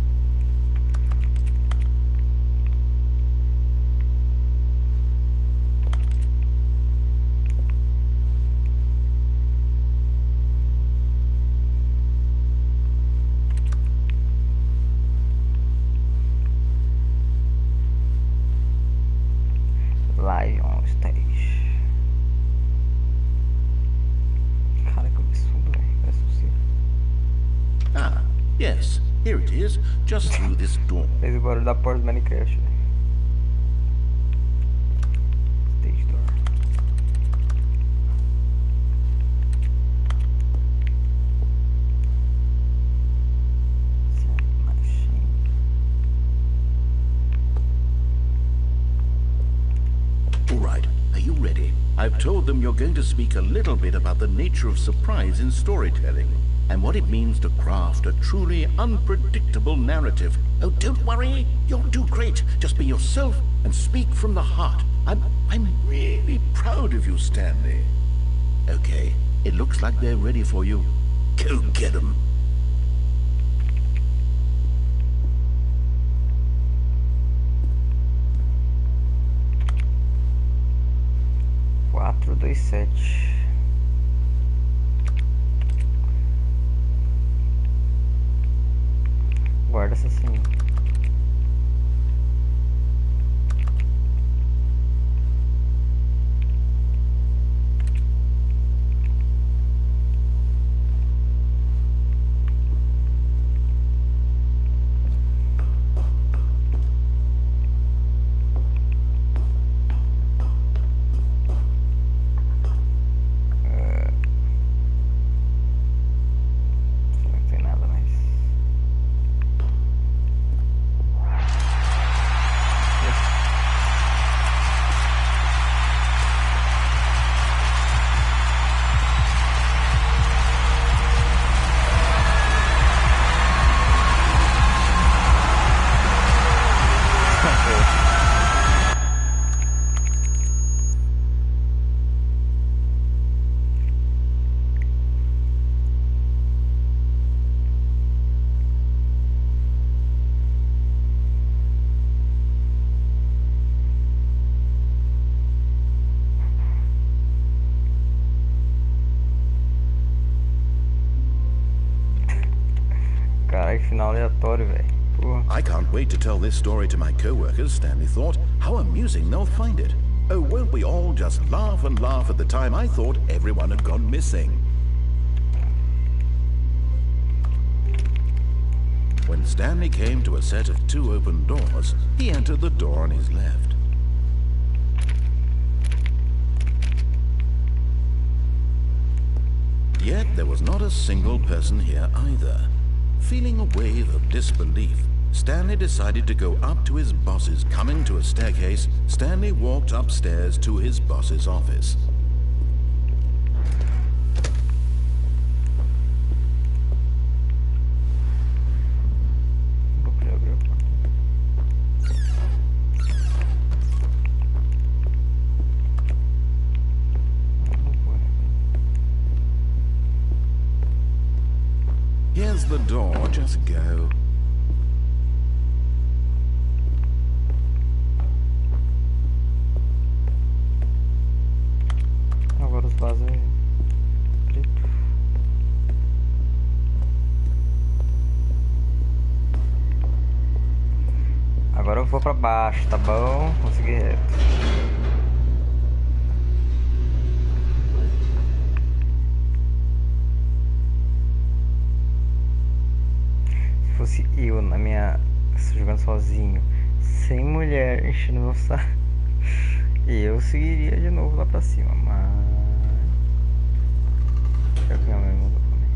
Live on stage. Cara, que absurdo, velho. Parece possível. Ah, yes, here it is, just through this door. Fez o barulho da porta do Minecraft, velho. Stage door. All right, are you ready? I've told them you're going to speak a little bit about the nature of surprise in storytelling and what it means to craft a truly unpredictable narrative. Oh, don't worry, you'll do great. Just be yourself and speak from the heart. I'm really proud of you, Stanley. Okay, it looks like they're ready for you. Go get them. Quatro, dois, sete. Guarda essa senha. Caralho, final aleatório, velho. I can't wait to tell this story to my co-workers, Stanley thought. How amusing they'll find it. Oh, won't we all just laugh and laugh at the time I thought everyone had gone missing. When Stanley came to a set of 2 open doors, he entered the door on his left. Yet there was not a single person here either. Feeling a wave of disbelief, Stanley decided to go up to his boss's. Coming to a staircase, Stanley walked upstairs to his boss's office. the door. Just go. Agora os vasos é preto. Agora eu vou pra baixo, tá bom? Consegui reto. Se fosse eu na minha... jogando sozinho, sem mulher enchendo meu saco, eu seguiria de novo lá pra cima, mas... Deixa eu ver minha mãe mandou pra mim.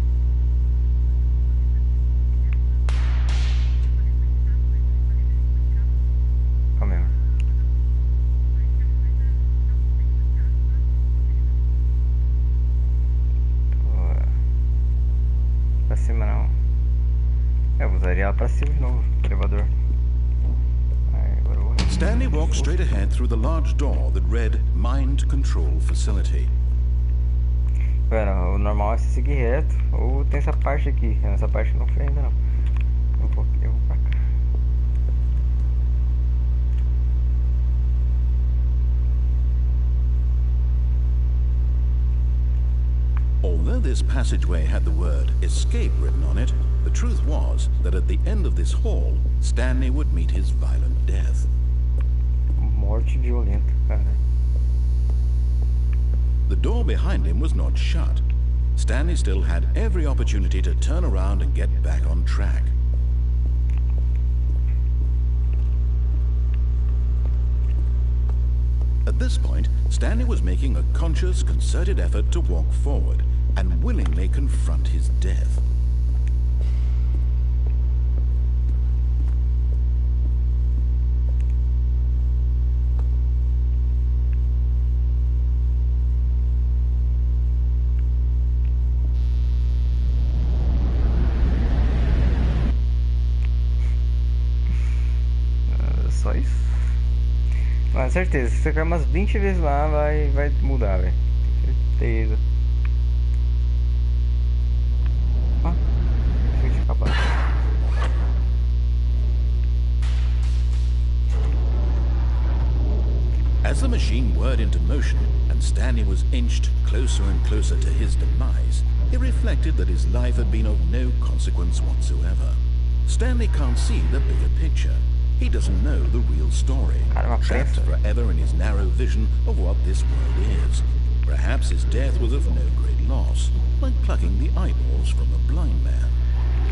Calma aí, mano. Pra cima não. Eu usaria ela pra cima de novo, elevador. Stanley walked straight ahead through the large door that read Mind Control Facility. Pera, o normal é você seguir reto, ou tem essa parte aqui. Essa parte não foi ainda não. Eu vou pra cá. Although this passageway had the word escape written on it, the truth was that at the end of this hall, Stanley would meet his violent death. Morte violenta, cara. The door behind him was not shut. Stanley still had every opportunity to turn around and get back on track. At this point, Stanley was making a conscious, concerted effort to walk forward and willingly confront his death. Só isso. Mas certeza, se você cair umas 20 vezes lá, vai mudar, velho. Certeza. Ah, deixa eu acabar. As the machine whirred into motion and Stanley was inched closer and closer to his demise, he reflected that his life had been of no consequence whatsoever. Stanley can't see the bigger picture. He doesn't know the real story, trapped forever in his narrow vision of what this world is. Perhaps his death was of no great loss, like plucking the eyeballs from a blind man.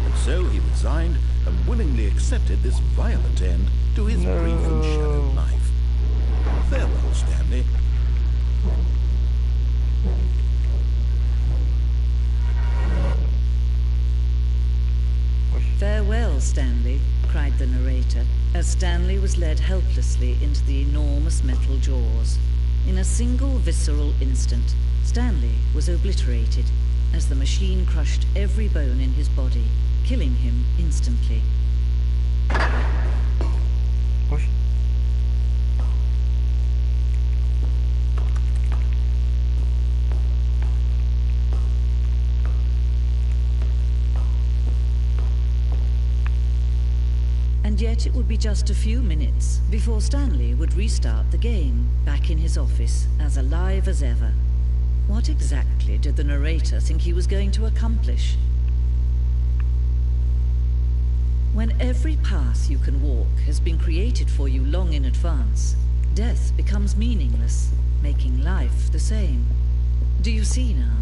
And so he resigned and willingly accepted this violent end to his brief and shallow life. Farewell, Stanley. Farewell, Stanley, cried the narrator, as Stanley was led helplessly into the enormous metal jaws. In a single visceral instant, Stanley was obliterated, as the machine crushed every bone in his body, killing him instantly. Oxi. And yet it would be just a few minutes before Stanley would restart the game, back in his office, as alive as ever. What exactly did the narrator think he was going to accomplish? When every path you can walk has been created for you long in advance, death becomes meaningless, making life the same. Do you see now?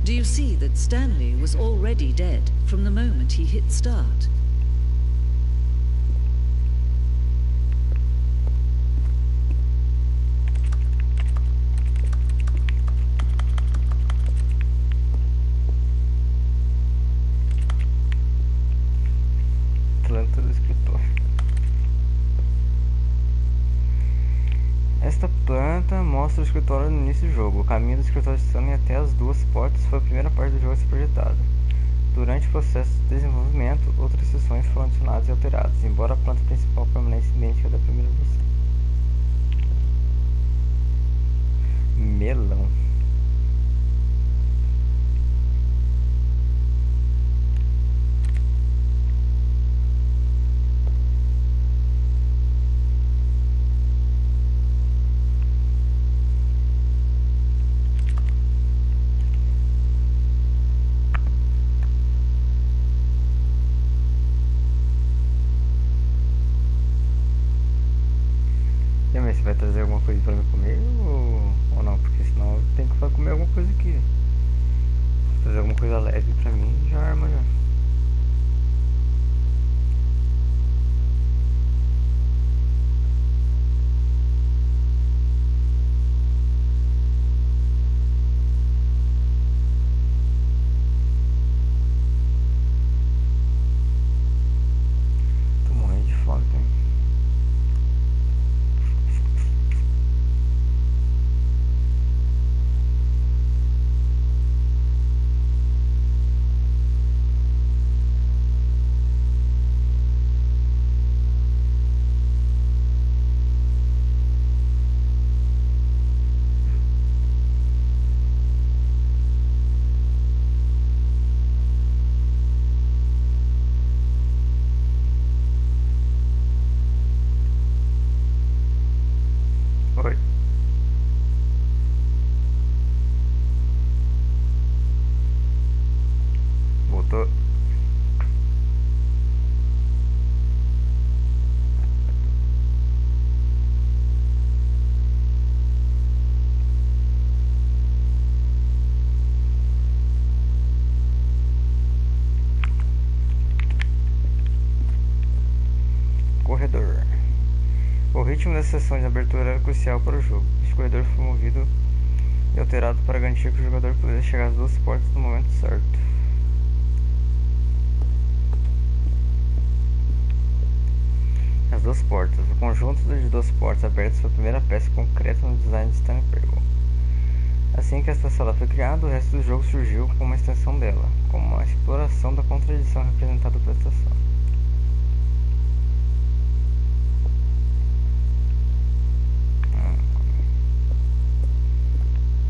Do you see that Stanley was already dead from the moment he hit start? Planta do escritório. Esta planta mostra o escritório no início do jogo. O caminho do escritório de Stanley até as duas portas foi a primeira parte do jogo a ser projetada. Durante o processo de desenvolvimento, outras seções foram adicionadas e alteradas, embora a planta principal permanece idêntica da primeira versão. Melão. Mas você vai trazer alguma coisa pra mim comer ou não? Porque senão eu tenho que comer alguma coisa aqui. Trazer alguma coisa leve pra mim já arma já. Tô morrendo de fome também. Oi. Voltou. Corredor. O ritmo dessa sessão de abertura era crucial para o jogo. Este corredor foi movido e alterado para garantir que o jogador pudesse chegar às duas portas no momento certo. As duas portas. O conjunto de duas portas abertas foi a primeira peça concreta no design de Stanley Parable. Assim que esta sala foi criada, o resto do jogo surgiu como uma extensão dela, como uma exploração da contradição representada pela estação.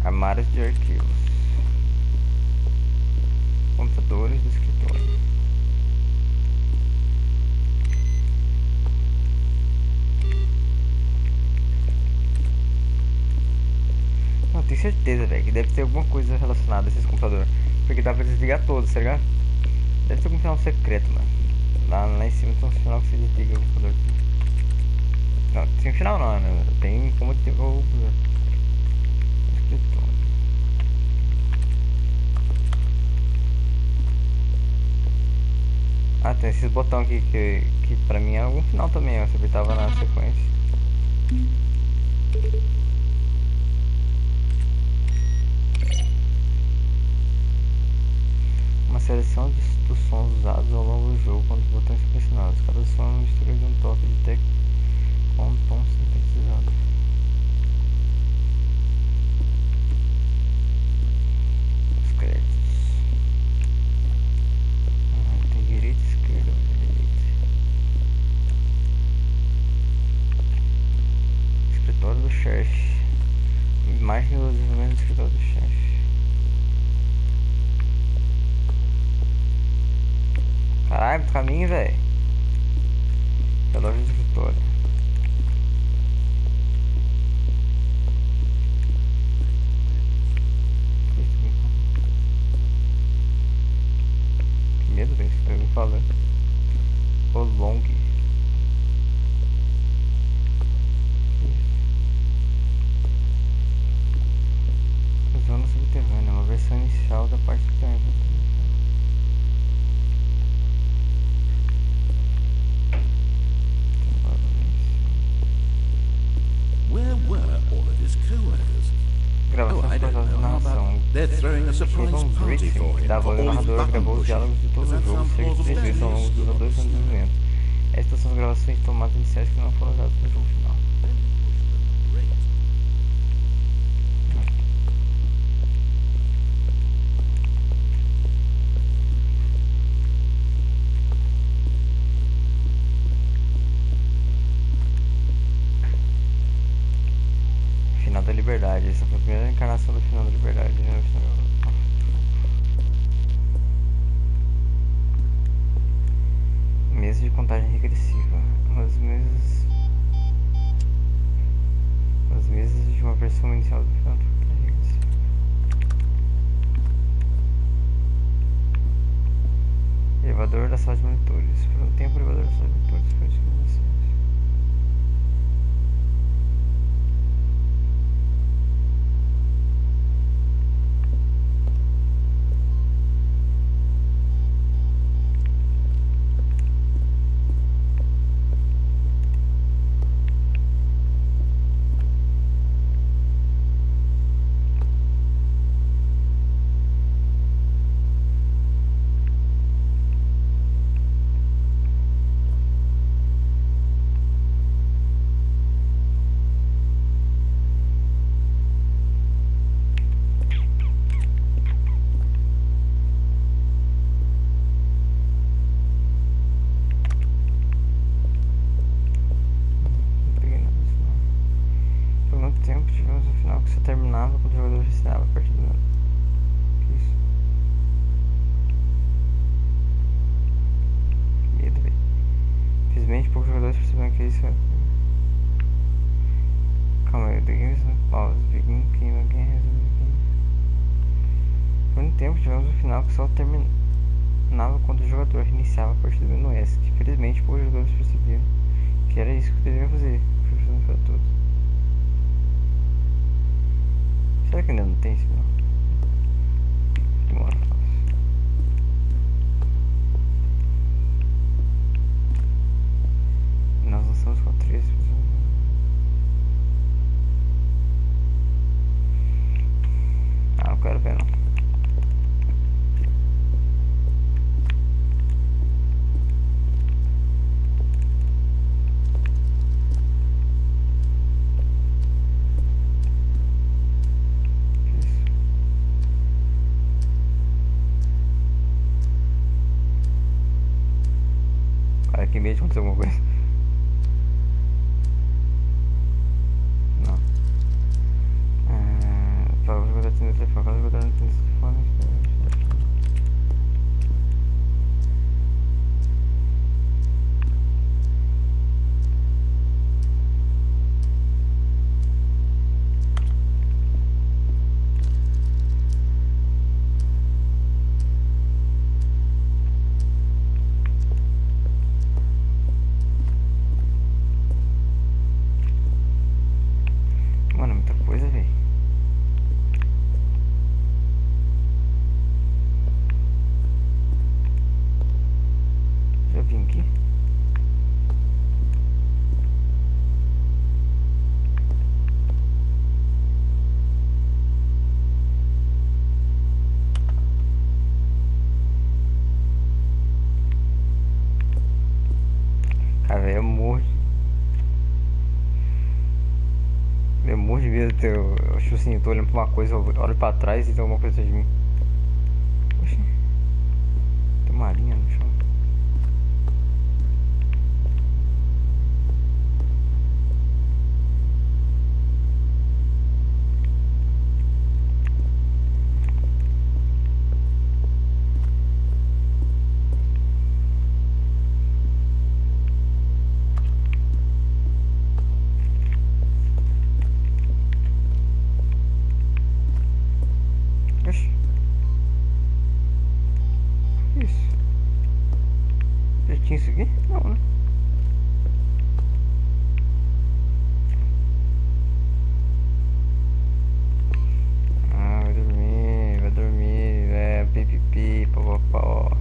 Armários de arquivos. Computadores do escritório. Não, tenho certeza, velho, que deve ter alguma coisa relacionada a esses computadores. Porque dá pra desligar todos, tá ligado? Deve ter algum final secreto, mano. Lá em cima tem um final que você desliga o computador. Não, tem final não, né? Tem como desligar o computador. Escritório. Ah, tem esses botões aqui que pra mim é algum final também, ó. Você apertava na sequência. Uma seleção dos sons usados ao longo do jogo quando os botões são pressionados. Cada som é uma mistura de um toque de técnica com um tom sintetizado. Os créditos. Tem direita e esquerda. Escritório do chefe. Imagem do desenvolvimento do escritório do chefe. Caralho, muito caminho, velho. Relógio do escritório. Que medo, velho. Você tá me falando. O long. Zona subterrânea, uma versão inicial da parte subterrânea. Where were all of his co-workers? Gravação I don't de know. How narração. about they're throwing a surprise party for him Da for voz do all his narrador button gravou os pushing? diálogos de todo Does o that jogo, sound cerca de plausible? 3 vezes ao longo dos 2 anos de desenvolvimento. Estas são as gravações de tomadas iniciais que não foram usadas no jogo final. Great. Final da Liberdade. Essa foi a primeira encarnação do Final da Liberdade, né? Mesa de contagem regressiva. As mesas de uma versão inicial do Final da contagem regressiva. Elevador da sala de monitores. Por um tempo, o elevador da sala de monitores foi utilizado. que só terminava quando o jogador iniciava a partida. Isso. Medo, velho. Infelizmente poucos jogadores perceberam que isso é... Calma aí, the game is not pause. Begin game again, resume game. Por muito tempo tivemos um final que só terminava quando o jogador reiniciava a partida no ESC. Infelizmente poucos jogadores perceberam que era isso que deveriam fazer. Para todos. Será que ainda não tem esse final? Demora. Nós lançamos com 13 pessoas. Ah, não quero ver não. Cara, que medo de acontecer alguma coisa. Não. Para o jogador tem telefone, para o jogador não tem telefone. Mano, muita coisa, velho. Já vim aqui. Cara, velho, eu morro de medo. Eu acho assim, eu tô olhando pra uma coisa, eu olho pra trás e tem alguma coisa de mim. Oxi. Tem uma linha no chão. Oxi. Isso. Já tinha isso aqui? Não, né? Ah, vai dormir, pipipi, popopó.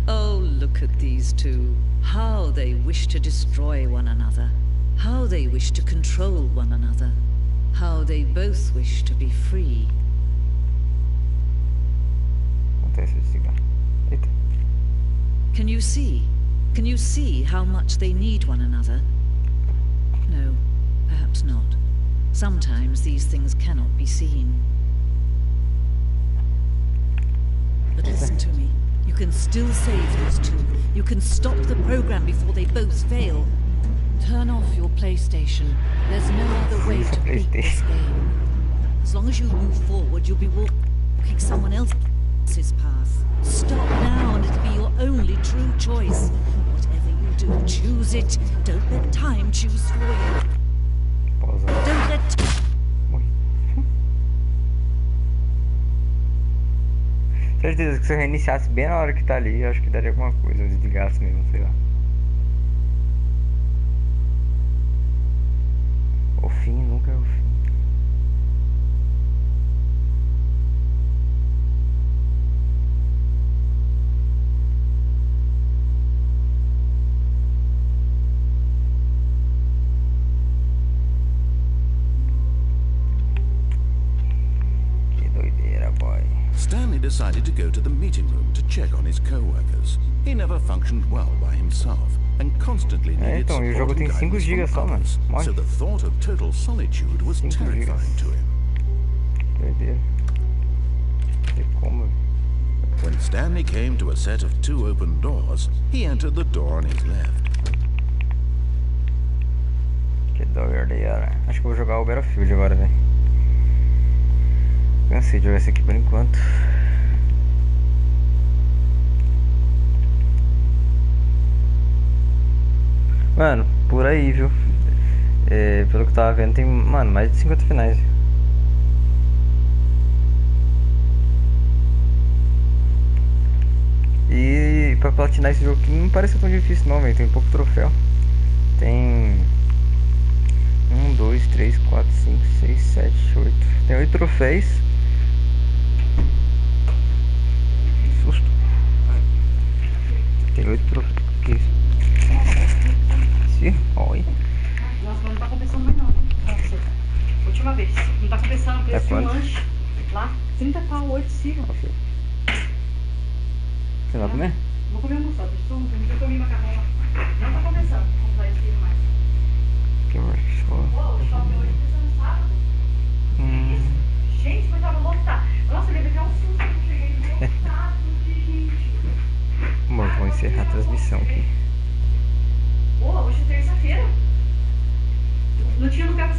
Oh, look at these two. How they wish to destroy one another. How they wish to control one another. How they both wish to be free. Acontece de cigarro. Eita. Can you see? Can you see how much they need one another? No, perhaps not. Sometimes these things cannot be seen. But listen to me. You can still save these two. You can stop the program before they both fail. Turn off your PlayStation. There's no other way to beat this game. As long as you move forward, you'll be walking someone else's path. Stop now and it'll be your only true choice. Whatever you do, choose it. Don't let time choose for you. Don't let... Certeza que se eu reiniciasse bem na hora que tá ali, eu acho que daria alguma coisa. Eu desligasse mesmo, sei lá. O fim nunca é o fim. Que doideira, boy. Stanley decided to go to the meeting room to check on his co-workers. He never functioned well by himself and constantly needed então, e o jogo support tem and 5 guidance GB só, from mano. others, Morre. so the thought of total solitude was 5 terrifying gigas. to him. Doideira. Não sei como, velho. When Stanley came to a set of 2 open doors, he entered the door on his left. Acho que eu vou jogar o Battlefield agora, velho. Cansei de jogar esse aqui por enquanto. Mano, por aí, viu? Pelo que eu tava vendo, tem, mano, mais de 50 finais. E pra platinar esse jogo aqui não parece tão difícil não, velho. Tem pouco troféu. Tem 1, 2, 3, 4, 5, 6, 7, 8. Tem 8 troféus. Susto. Tem 8 troféus. Que isso? Sim, oi. Nossa, mas não tá compensando mais não, né? Última vez. Não tá compensando porque esse lanche lá, 30 pau, 8 ciclos. Você vai comer? Vou comer almoçado, eu comi macarrão lá. Não tá compensando comprar esse filho mais. Que workshop. Pô, o shopping hoje pensando no sábado. Que isso? Gente, mas tava lotado. Nossa, eu levei até um susto quando eu cheguei lotado de gente. Bom, vou encerrar a transmissão aqui. Pô, hoje é terça-feira. Não tinha lugar pra